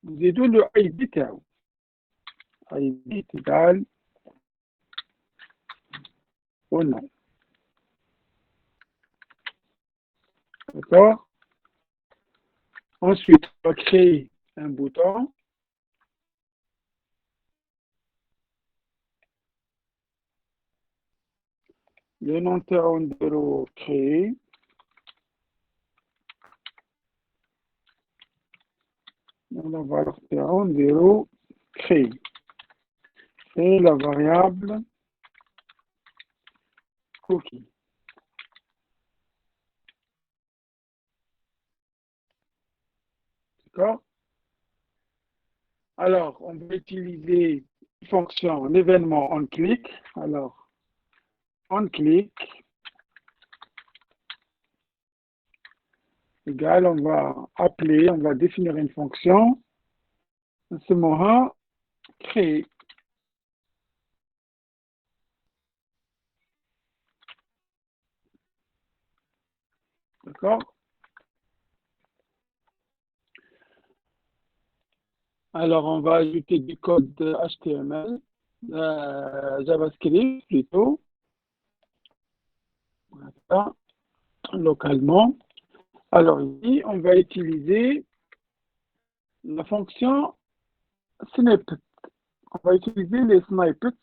نزيدو له ID تاعو. ID égal au nom. D'accord? Ensuite, on va créer un bouton. Le nom de créé. La valeur de créé. Et la variable cookie. D'accord? Alors, on va utiliser une fonction, l'événement onClick. Alors, onClick égal, on va appeler, on va définir une fonction. En ce moment, créer. D'accord? Alors, on va ajouter du code HTML, JavaScript plutôt, voilà, localement. Alors ici, on va utiliser la fonction snippet. On va utiliser les snippets.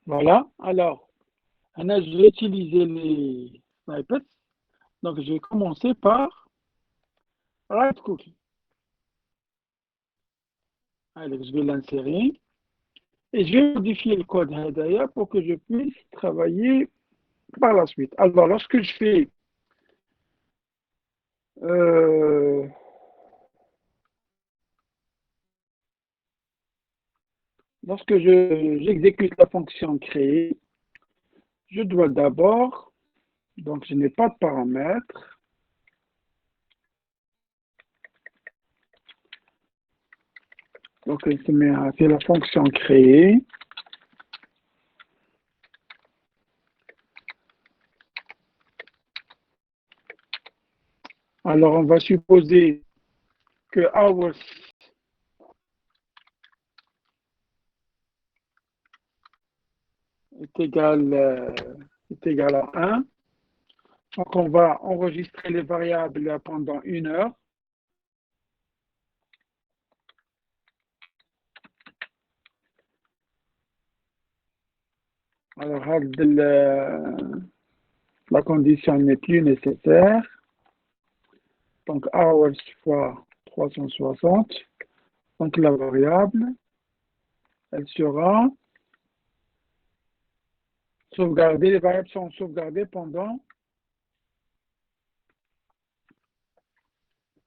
Voilà. Alors, je vais utiliser les snippets. Donc, je vais commencer par right cookie. Allez, je vais l'insérer. Et je vais modifier le code d'ailleurs pour que je puisse travailler par la suite. Alors, lorsque je fais lorsque j'exécute la fonction créer, je dois d'abord, donc je n'ai pas de paramètres, donc c'est la fonction créer. Alors on va supposer que hours est égal à 1. Donc on va enregistrer les variables pendant 1 heure. Alors la condition n'est plus nécessaire. Donc hours fois 360. Donc la variable, elle sera sauvegardée. Les variables sont sauvegardées pendant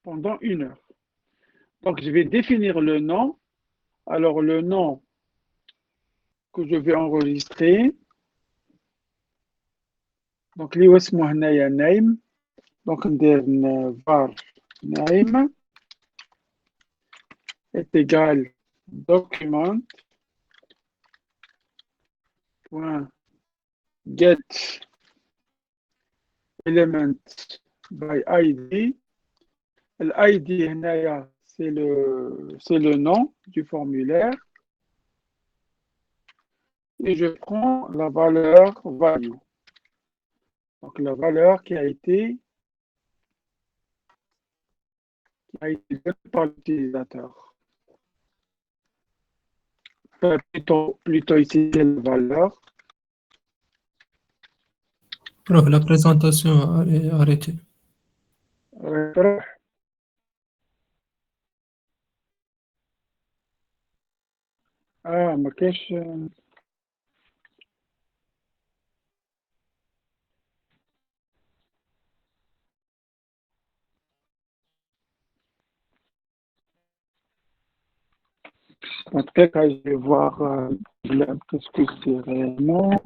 1 heure. Donc je vais définir le nom. Alors le nom que je vais enregistrer. Donc اللي هو اسمه هنايا name. Donc ندير var name est égal document point get element by id. L'id هنايا c'est le nom du formulaire. Et je prends la valeur value. Donc, la valeur qui a été donnée par l'utilisateur. Plutôt ici, c'est la valeur. Prof, la présentation est arrêtée. ما كاش peut-être que je vais voir qu'est-ce que c'est réellement.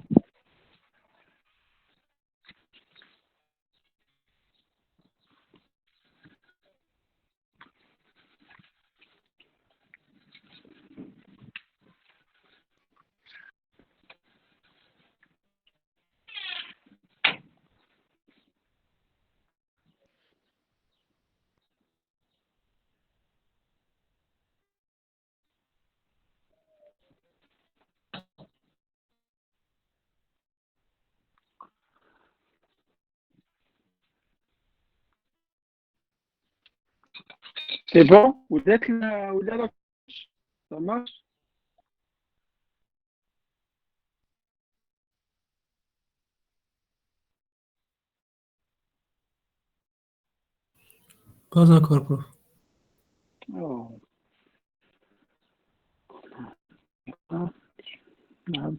C'est bon? Vous êtes là? Ça marche? Pas encore, prof. Oh.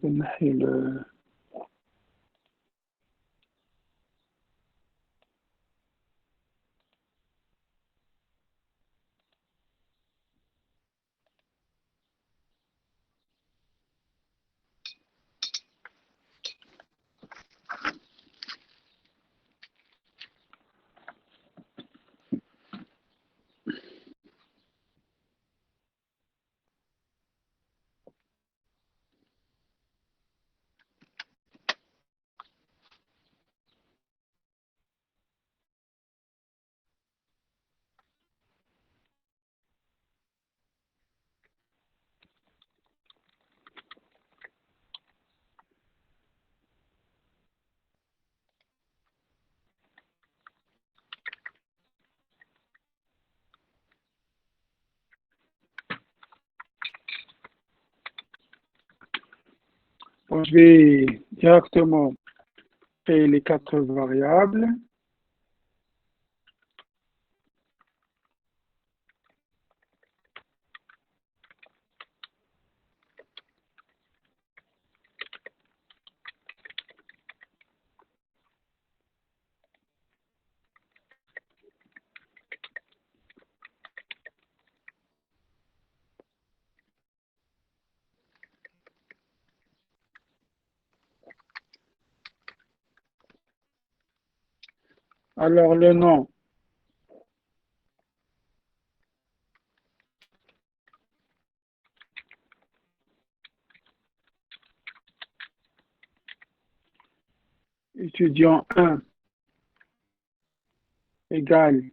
بنحي Bon, je vais directement créer les 4 variables. Alors, le nom, étudiant 1 égale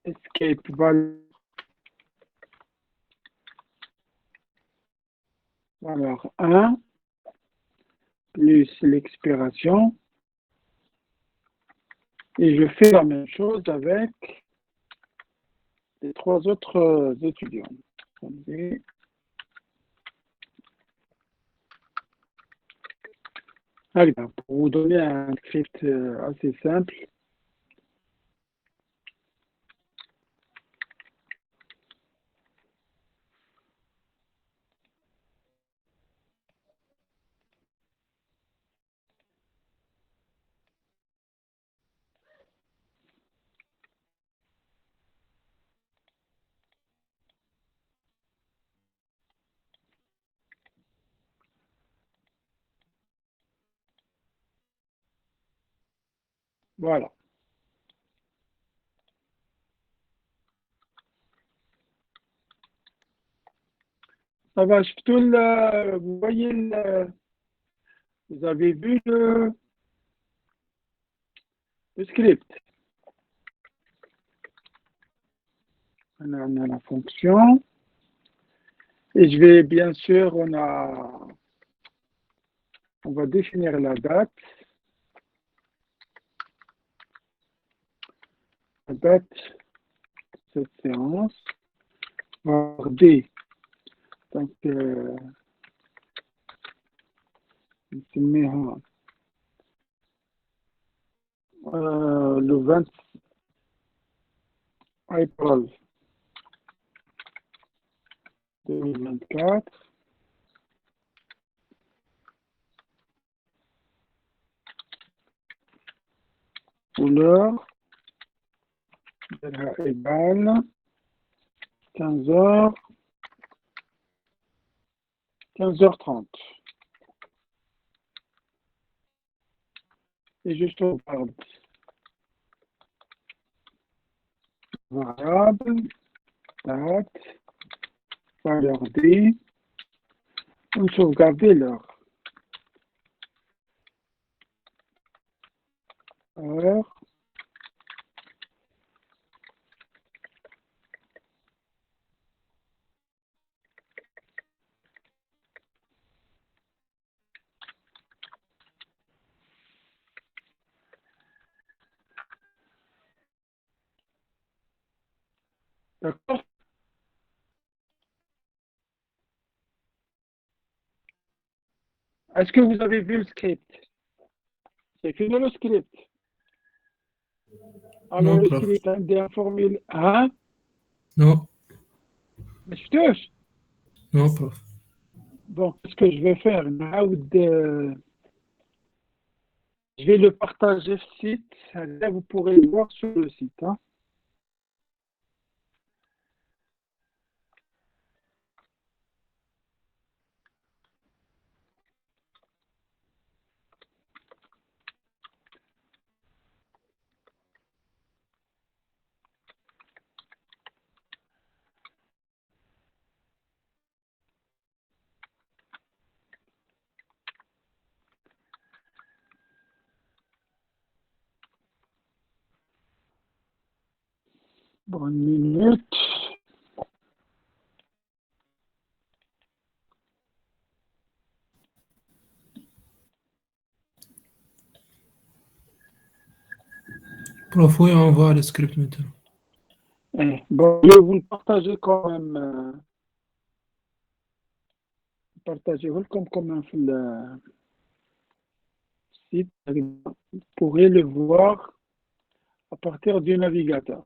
escape valeur 1 plus l'expiration. Et je fais la même chose avec les 3 autres étudiants. Allez, pour vous donner un script assez simple, voilà. Ça va, vous voyez, vous avez vu le script. On a la fonction. Et je vais, bien sûr, on va définir la date. j'arrête cette séance. D. Donc, نسميها le 20 avril 2024. Couleur égale 15h, 15h30. Et je sauvegarde. Variable, date, valeur D. On sauvegarde l'heure. Heure. D'accord. Est-ce que vous avez vu le script? C'est fini le script. Alors, Non, le prof. script a une formule 1. Non, Mais je te non, prof. Bon, ce que je vais faire, je vais le partager sur le site. Là, vous pourrez le voir sur le site. Hein. Bon, une minute. Prof, oui, on voit le script maintenant. Bon, je vais vous le partager quand même. Partagez-vous quand même sur le site. Vous pourrez le voir à partir du navigateur.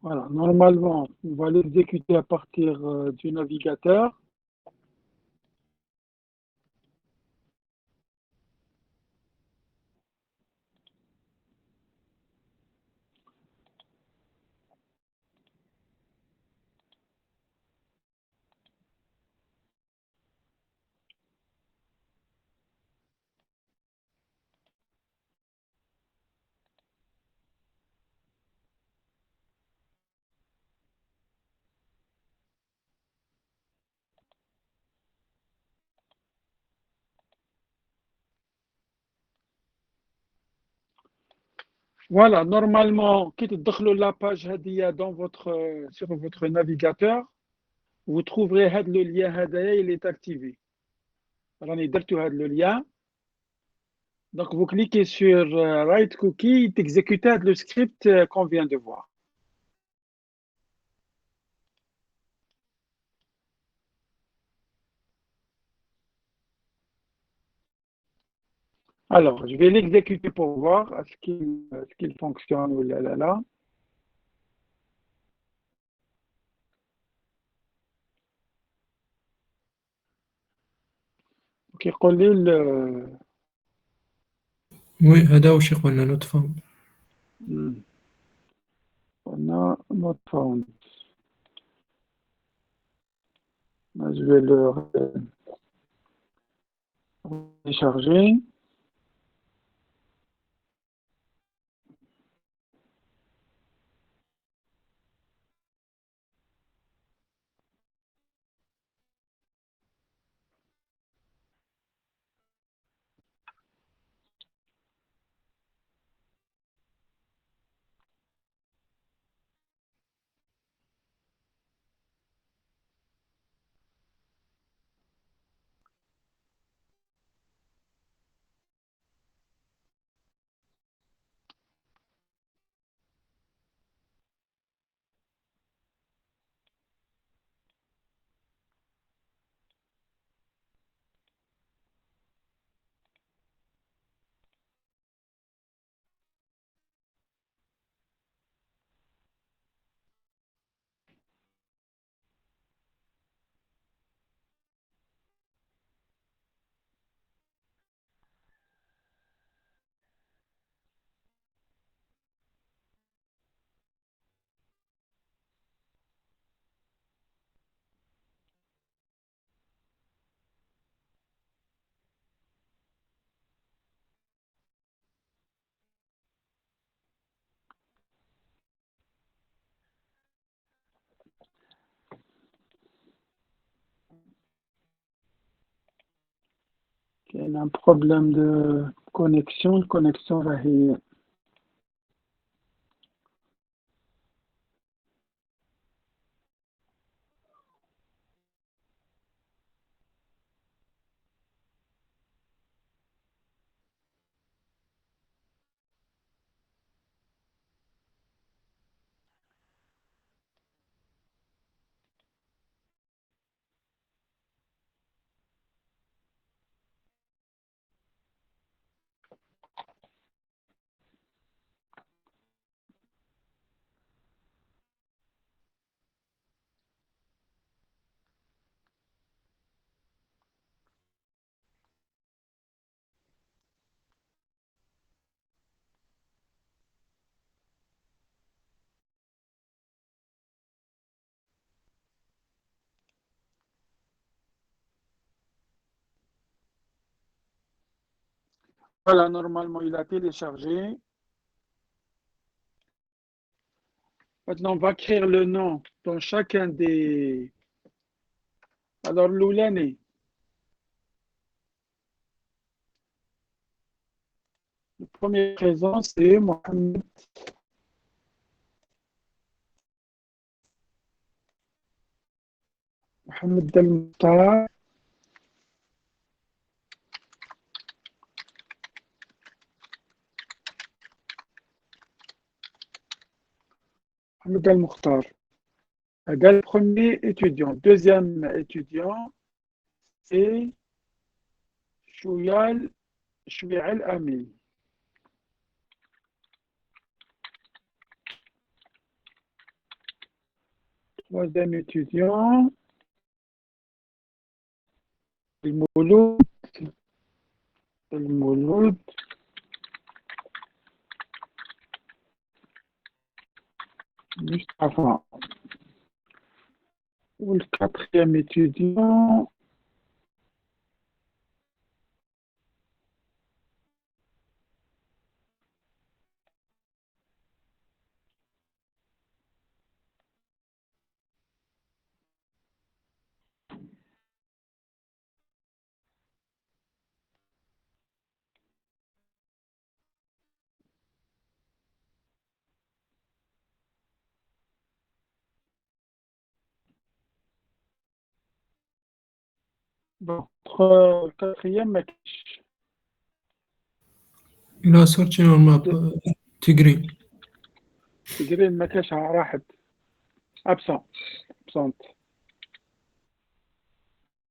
Voilà, normalement, on va l'exécuter à partir du navigateur. Voilà, normalement, quitte de la page Hadia sur votre navigateur, vous trouverez le lien Hadia, il est activé. Alors, on est le lien. Donc, vous cliquez sur Write Cookie, il exécute le script qu'on vient de voir. Alors, je vais l'exécuter pour voir est-ce qu'il fonctionne ou là. Donc, يقول لي Oui, هذا واش قلنا not found. On a not found. Je vais le télécharger. Il y a un problème de connexion. La connexion va y... Voilà, normalement, il a téléchargé. Maintenant, on va écrire le nom dans chacun des... Alors, l'Oulani. Le premier présent, c'est Mohamed. Mohamed Al-Mukhtar. Mohamed Al-Mukhtar. Le premier étudiant. Deuxième étudiant, c'est Chouyal Amin. Troisième étudiant, Mouloud. Juste avant. Le quatrième étudiant, votre quatrième Makish. إلى sorti on map تجري. تقري المكاشة راحت absente.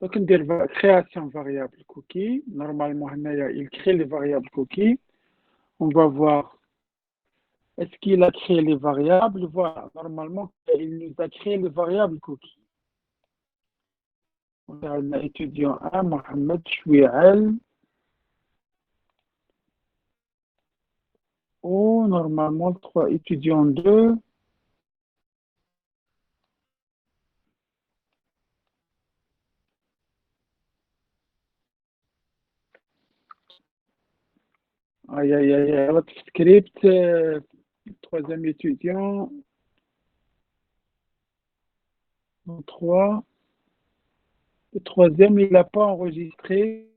Donc, ندير création variable cookie. Normalement, il crée les variables cookies. On va voir est-ce qu'il a créé les variables. Voilà, normalement, il nous a créé les variables cookies. On a un étudiant 1, Mohamed Chouial. normalement, 3 étudiants 2. Aïe, aïe, aïe, aïe, votre script, troisième étudiant, 3. Le troisième, il n'a pas enregistré.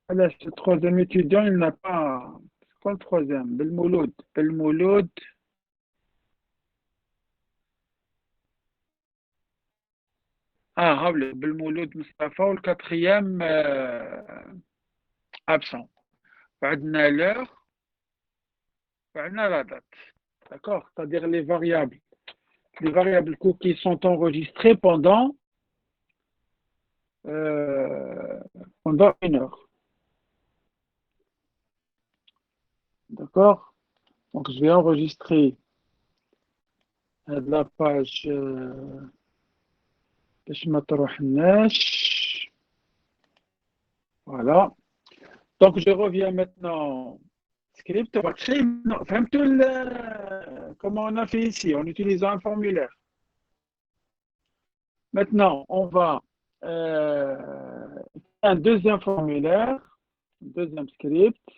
Voilà, ce troisième étudiant, il n'a pas. C'est quoi le troisième? Belmouloud. Belmouloud. Ah, Raoul, Belmouloud Mustafa, le quatrième absent. بعدنا l'heure, بعدنا la date. D'accord? C'est-à-dire les variables. Les variables cookies sont enregistrées pendant 1 heure. D'accord? Donc, je vais enregistrer la page باش ما تروحناش. Voilà. Donc, je reviens maintenant. Script, comment on a fait ici en utilisant un formulaire. Maintenant, on va un deuxième formulaire, un deuxième script.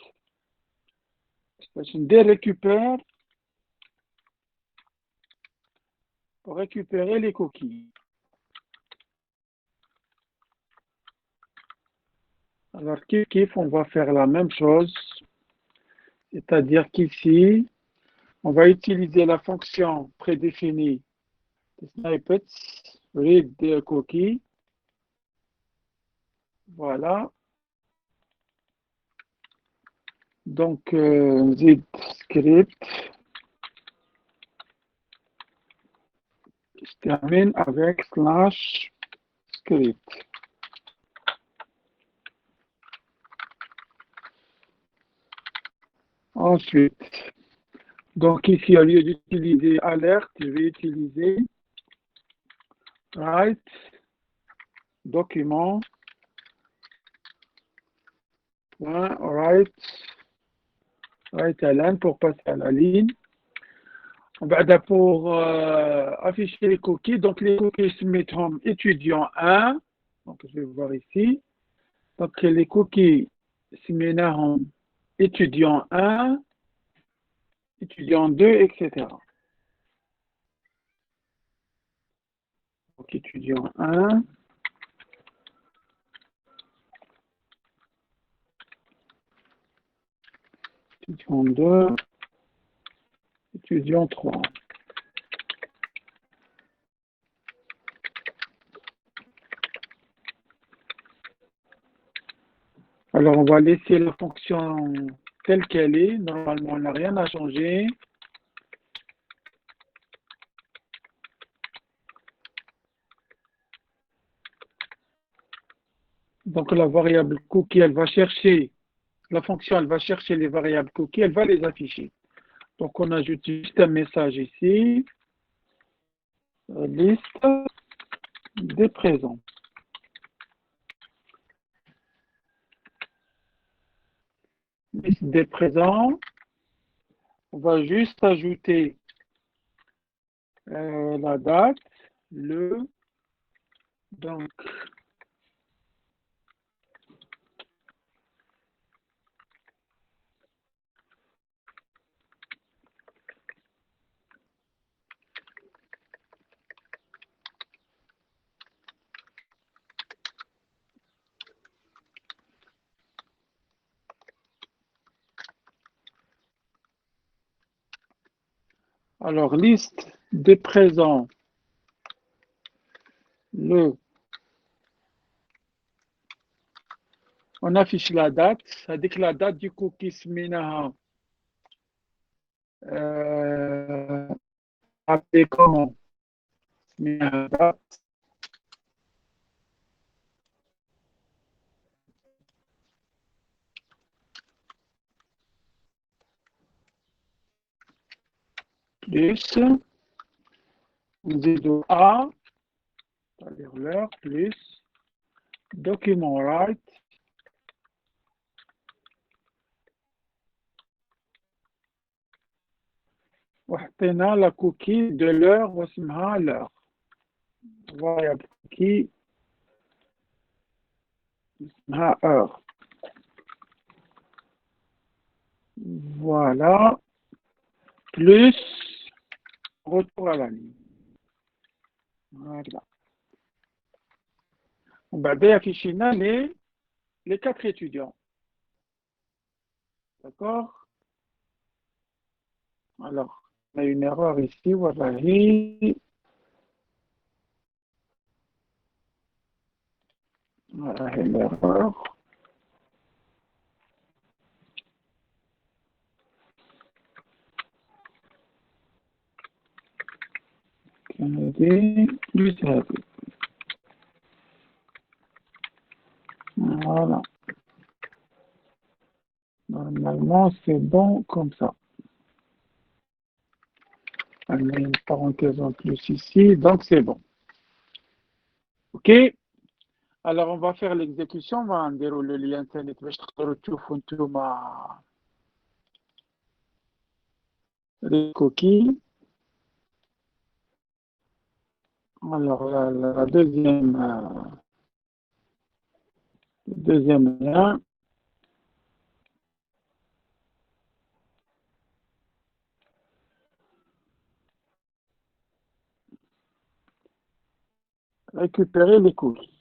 Je récupère pour récupérer les cookies. Alors, kiff, on va faire la même chose. C'est-à-dire qu'ici, on va utiliser la fonction prédéfinie de snippets, read the cookie. Voilà. Donc, zip script. Je termine avec /script. Ensuite, donc ici, au lieu d'utiliser alerte, je vais utiliser write document write ln pour passer à la ligne. Pour afficher les cookies, donc les cookies se mettent étudiant 1. Donc je vais voir ici. Donc les cookies se mettent étudiant 1, étudiant 2, etc. Donc étudiant 1. Étudiant 2, étudiant 3. Alors, on va laisser la fonction telle qu'elle est. Normalement, on n'a rien à changer. Donc, la variable cookie, elle va chercher, la fonction, elle va chercher les variables cookies, elle va les afficher. Donc, on ajoute juste un message ici. Liste des présents. Liste des présents. On va juste ajouter la date, donc, alors, liste des présents, on affiche la date, c'est-à-dire que la date du cookie se met appelé comment? Date. plus نزيدو A c'est-à-dire l'heure plus document write وحطينا la cookie de l'heure واسمها l'heure variable cookie اسمها heure. Voilà, plus retour à la ligne. Voilà. وبعدين affichنا les 4 étudiants. D'accord? Alors, on a une erreur ici, voilà. Voilà l'erreur. Plus rapide. Voilà. Normalement, c'est bon comme ça. On met une parenthèse en plus ici, donc c'est bon. OK? Alors, on va faire l'exécution. On va en dérouler le lien internet. Je vais retrouver les coquilles. Alors, la deuxième lien. Récupérer les cookies.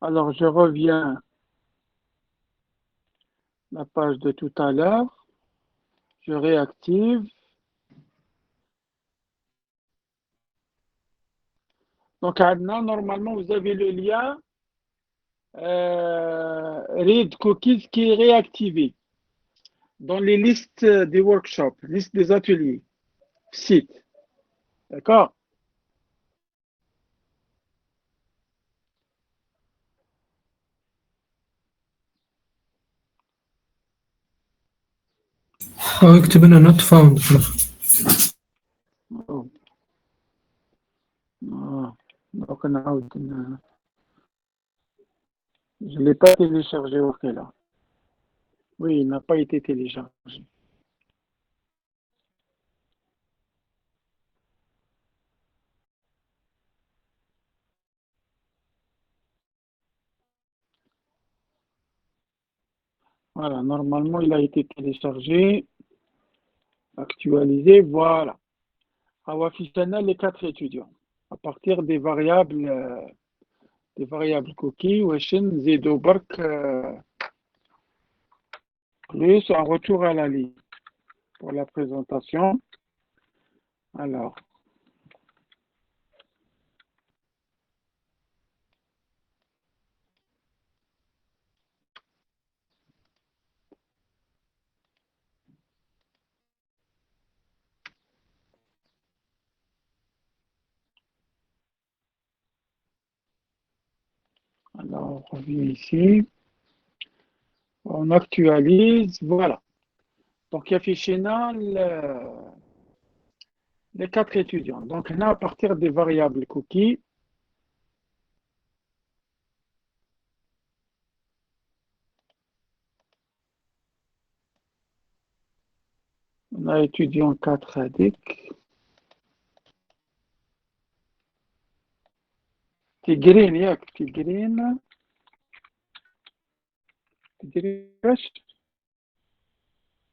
Alors, je reviens à la page de tout à l'heure. Je réactive. Donc, normalement, vous avez le lien Read Cookies qui est réactivé dans les listes des workshops, liste des ateliers, site. D'accord? يكتب لنا not found في الآخر. Donc, je ne l'ai pas téléchargé au là. Oui, il n'a pas été téléchargé. Voilà, normalement, il a été téléchargé, actualisé, voilà. On va afficher les 4 étudiants à partir des variables cookies, Weshin, Zedo, Bark, plus un retour à la ligne pour la présentation. Alors, on revient ici. On actualise, voilà. Donc, il y a affiché les 4 étudiants. Donc, là, à partir des variables cookies, on a étudiant 4 ADIC. Tigrin, yak, Tigrin.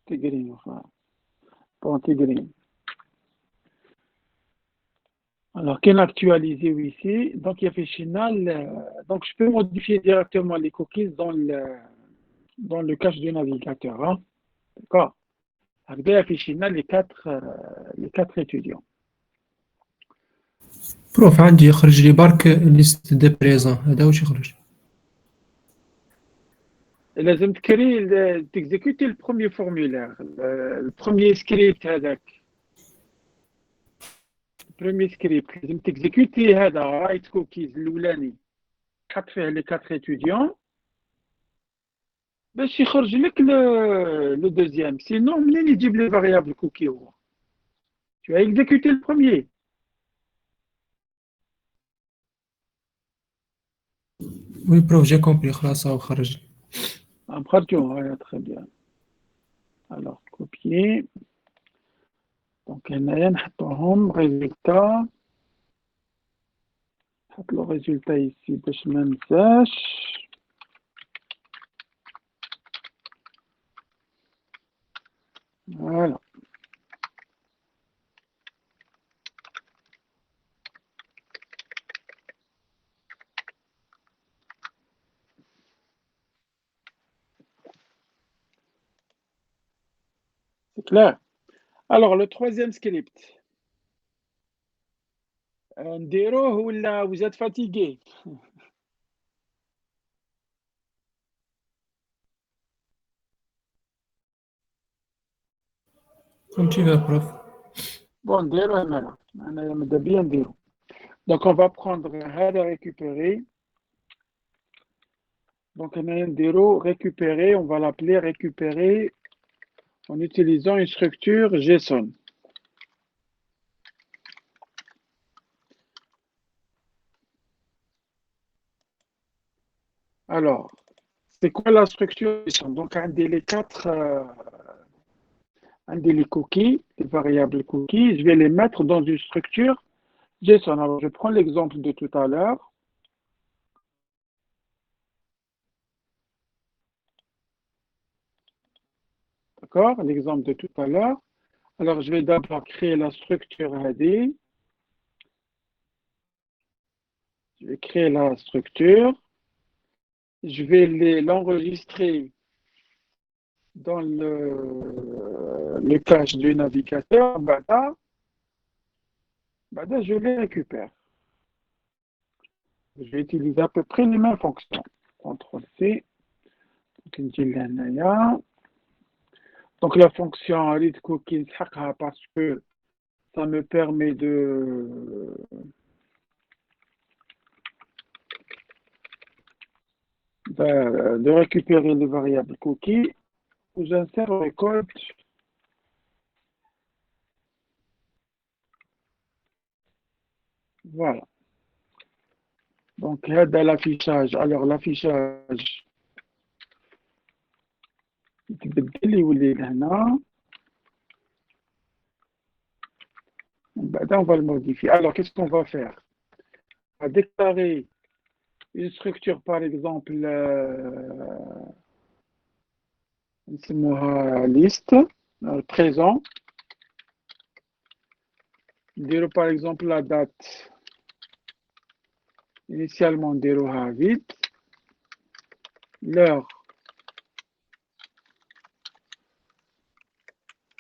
Tigrin, enfin. Bon, Tigrin. Alors, qu'est actualisé ici? Donc, il y a fait final. Donc, je peux modifier directement les cookies dans le cache du navigateur. Hein? D'accord? Il y a fait final les quatre étudiants. بروف عندي يخرج لي برك ليست دي بريزون هذا واش يخرج لازم تكري تكزيكوتي البروميير فورمولير البروميير سكريبت هذاك البروميير سكريبت لازم تكزيكوتي هذا رايت كوكيز الاولاني تحط فيه لي 4 étudiants باش يخرج لك لو دوزيام سينو منين يجيب لي فاريابل كوكي هو tu as exécuté le premier. Oui, prof, j'ai compris. خلاص هو خرج. Voilà, très bien. Alors, copier. Donc, هنايا نحطوهم résultat. نحط le résultat ici باش ما ننساش. Voilà. C'est clair. Alors, le troisième script. نديروه ولا vous êtes fatigué? Comme tu veux, prof. Bon, نديروه هنا. أنا ماذا بيا نديرو. Donc, on va prendre هذا récupérer. Donc, on a un نديرو récupérer. On va l'appeler récupérer en utilisant une structure JSON. Alors, c'est quoi la structure JSON? Donc, un des les cookies, les variables cookies, je vais les mettre dans une structure JSON. Alors, je prends l'exemple de tout à l'heure. D'accord? L'exemple de tout à l'heure. Alors, je vais d'abord créer la structure AD. Je vais créer la structure. Je vais l'enregistrer dans le cache du navigateur. Bada, je les récupère. Je vais utiliser à peu près les mêmes fonctions. CTRL-C. Donc, la fonction read cookies, parce que ça me permet de récupérer les variables cookies. J'insère le code. Voilà. Donc, là, dans l'affichage. Alors, l'affichage. On va le modifier. Alors, qu'est-ce qu'on va faire? On va déclarer une structure, par exemple, liste, présent. Dire par exemple la date. Initialement, dire vite. L'heure.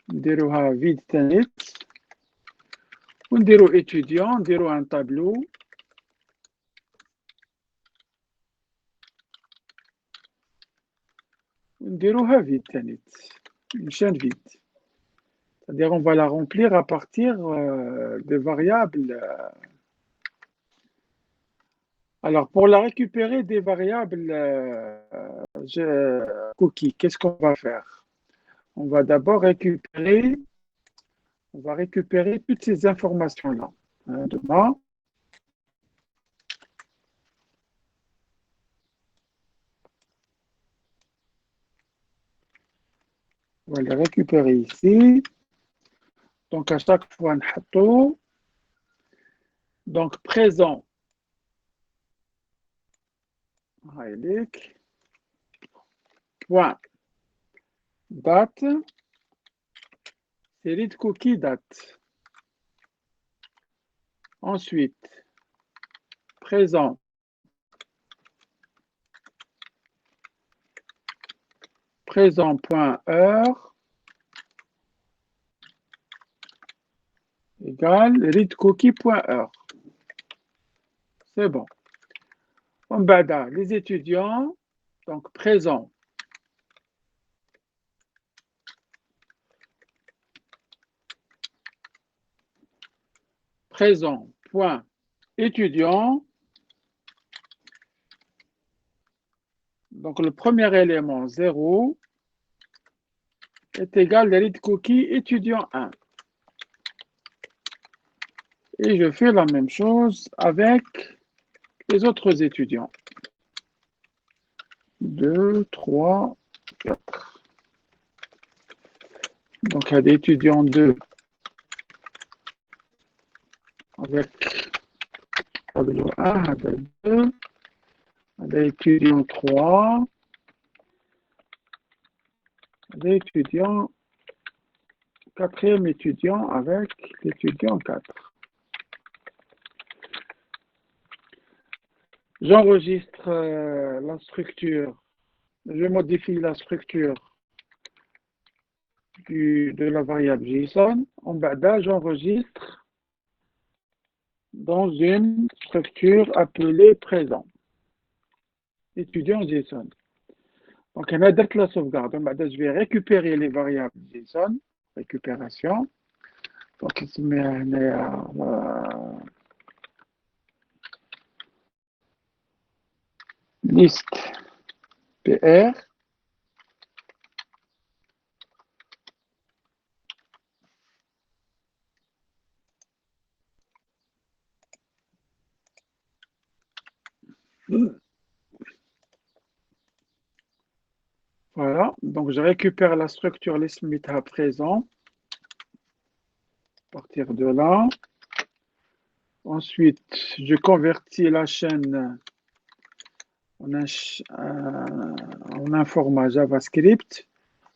Dire vite, tenit. On dire étudiant, dire un tableau. On dire vite, tenit. Une chaîne vite. C'est-à-dire on va la remplir à partir de variables. Alors, pour la récupérer des variables cookies, qu'est-ce qu'on va faire? On va d'abord récupérer toutes ces informations-là. Demain. On va les récupérer ici. Donc, à chaque fois, on donc présent. Point date. Série de cookies date. Ensuite, présent. Présent.heure égale readCookie.heure. C'est bon. On bada les étudiants, donc présent. présent, point, étudiant. Donc, le premier élément, 0, est égal à read cookie étudiant 1. Et je fais la même chose avec les autres étudiants. 2, 3, 4. Donc, il y a des étudiants 2 avec tableau 1, 2, des étudiants 3, des étudiants, quatrième étudiant avec l'étudiant 4. J'enregistre la structure, je modifie la structure de la variable JSON. En bas là, j'enregistre dans une structure appelée présent. Étudiant JSON. Donc, on a d'être la sauvegarde. Je vais récupérer les variables JSON, récupération. Donc, ici, liste PR. Voilà, donc je récupère la structure listMit à présent. À partir de là. Ensuite, je convertis la chaîne en un format JavaScript.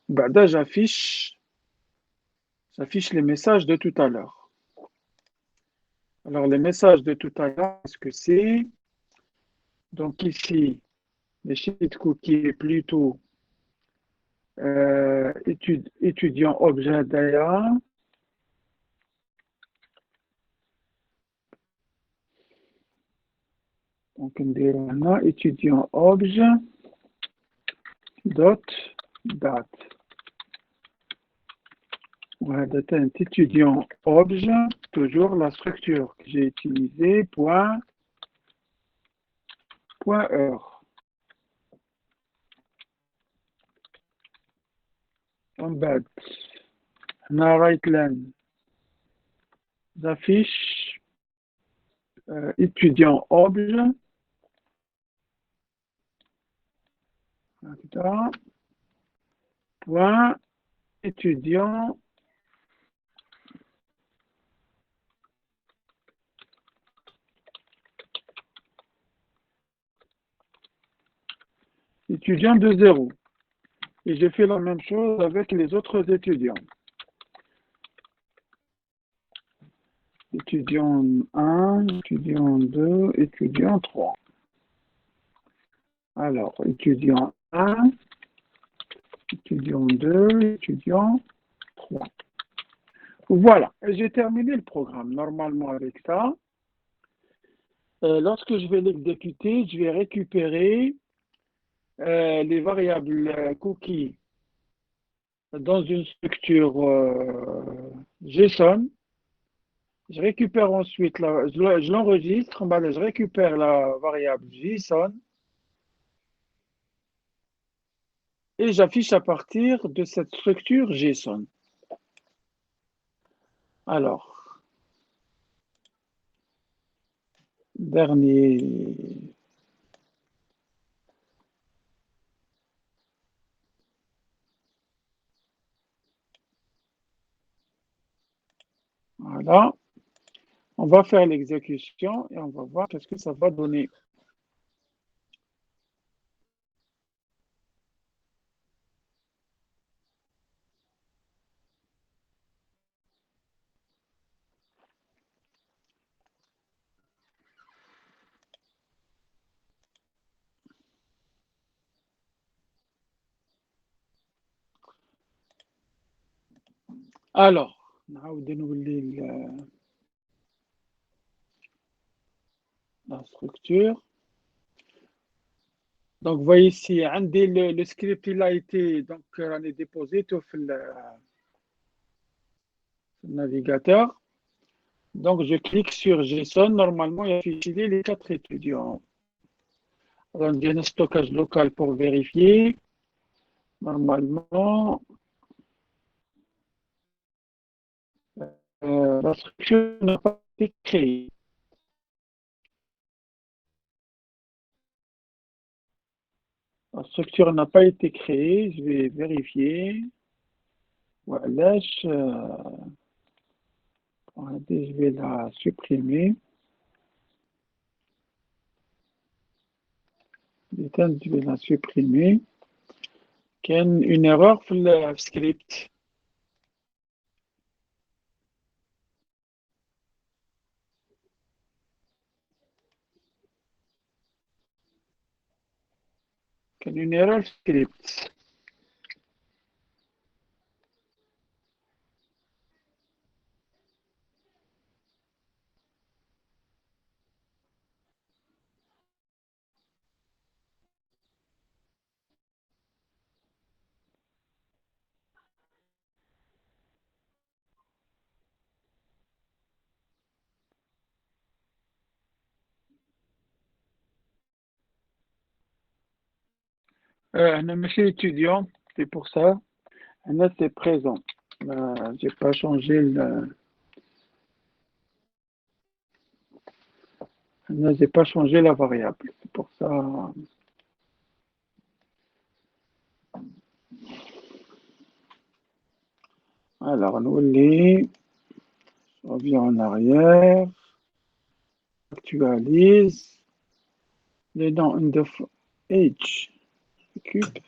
Là, j'affiche les messages de tout à l'heure. Alors, les messages de tout à l'heure, qu'est-ce que c'est? Donc ici, le sheet cookie est plutôt étudiant objet d'ailleurs. Donc, on a étudiant objet dot date. Voilà, date un étudiant objet, toujours la structure que j'ai utilisée, point heure. En bas, on a right line. J'affiche étudiant objet. Point étudiant de 0. Et je fais la même chose avec les autres étudiants. Étudiant 1, étudiant 2, étudiant 3. Alors, étudiant 1, étudiant 2, étudiant 3. Voilà, j'ai terminé le programme normalement avec ça. Lorsque je vais l'exécuter, je vais récupérer les variables cookies dans une structure JSON. Je récupère ensuite, je l'enregistre, je récupère la variable JSON et j'affiche à partir de cette structure JSON. Alors, dernier. Voilà. On va faire l'exécution et on va voir qu'est-ce que ça va donner. Alors, la structure. Donc, vous voyez ici, le script, il a été donc, on est déposé sur le navigateur. Donc, je clique sur JSON. Normalement, il y a affiché les 4 étudiants. Alors, il y a un stockage local pour vérifier. Normalement, la structure n'a pas été créée. La structure n'a pas été créée. Je vais vérifier. Voilà, je vais la supprimer. Je vais la supprimer. Il y a une erreur في السكريبت. كان une erreur في السكريبت. أنا ماشي étudiant, c'est pour ça. Là, c'est présent. J'ai pas changé j'ai pas changé la variable. C'est pour ça. Alors, nous les on revient en arrière, actualise, les dans une de age, occupe.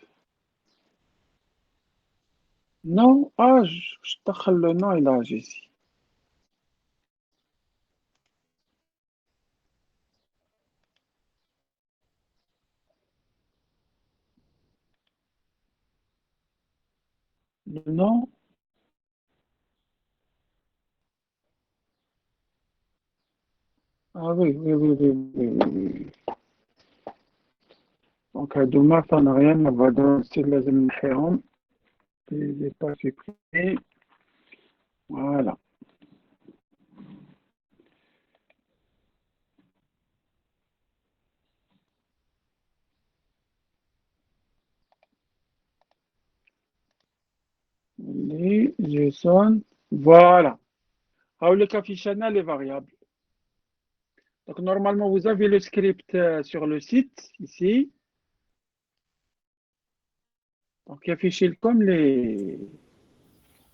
Non, âge, je t'accorde le nom et l'âge ici. Le nom. Ah oui, oui, oui, oui, oui, oui, oui. Donc, Adouma, ça n'a rien à voir dans le style لازم نحيهم. Je les ai pas supprimés. Voilà. Les JSON. Voilà. Alors, le affichana les variables. Donc, normalement, vous avez le script sur le site, ici. Donc, il affiche comme les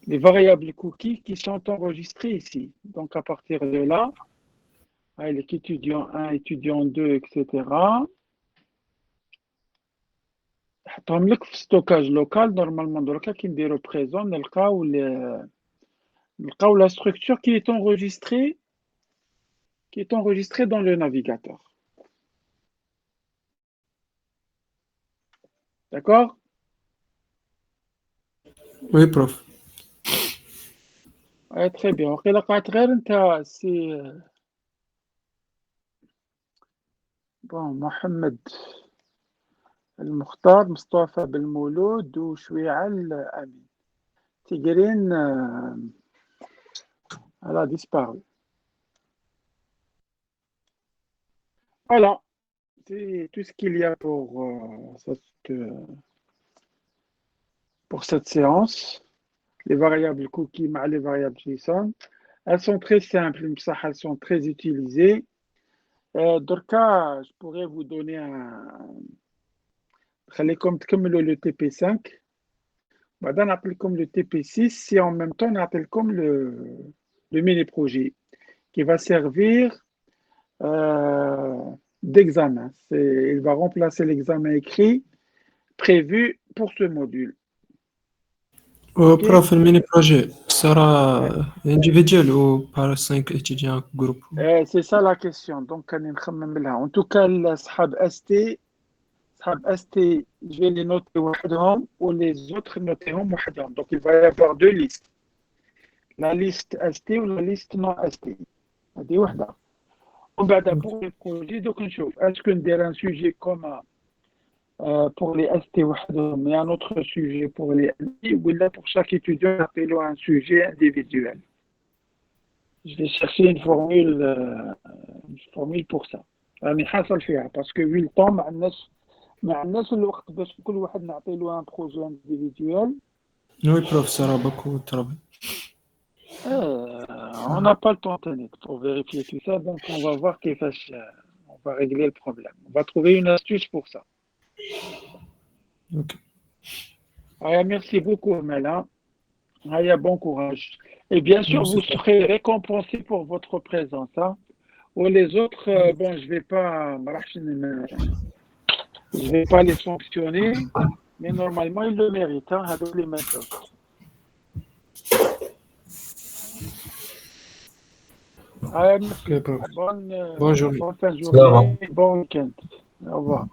variables cookies qui sont enregistrées ici. Donc, à partir de là, avec étudiant 1, étudiant 2, etc. حطهم لك في ستوكاج لوكال نورمالمون دركا كي نديرو بريزون نلقاو la structure qui est enregistrée dans le navigateur. D'accord? Oui, prof. Très bien. وقيلا قعدت غير انت سي بون محمد المختار مصطفى بالمولود وشويعة الأمين تيجرين elle a disparu. Voilà, c'est tout ce qu'il y a pour cette séance. Les variables cookies, les variables JSON, elles sont très simples, elles sont très utilisées. Dorka, je pourrais vous donner comme le TP5. On appelle comme le TP6 et en même temps on appelle comme le mini-projet qui va servir d'examen. Il va remplacer l'examen écrit prévu pour ce module. Prof, le mini-projet sera individuel ou par 5 étudiants groupe? C'est ça la question. Donc, en tout cas, les ST, je vais les noter ou les autres noter. Donc, il va y avoir deux listes. La liste ST ou la liste non ST. Pour les projets, donc, est-ce qu'on dirait un sujet commun pour les ST mais un autre sujet pour les ST ou là pour chaque étudiant, appelons un sujet individuel. Je vais chercher une formule pour ça. راني حاصل فيها parce que vu le temps ما عندناش الوقت باش كل واحد نعطي له un projet individuel. Oui, professeur, a beaucoup travaillé. On n'a pas le temps Tanik, pour vérifier tout ça, donc on va voir on va régler le problème. On va trouver une astuce pour ça. Ok. Merci beaucoup, Mela. Bon courage. Et bien sûr, Merci. vous serez récompensé pour votre présence. Hein. Ou les autres, bon, je vais pas les sanctionner, mais normalement, ils le méritent. Hein, avec les méthodes. Merci. Ok, prof. Bonne Bonne journée. fin de Salam. journée, bon week-end. Au revoir.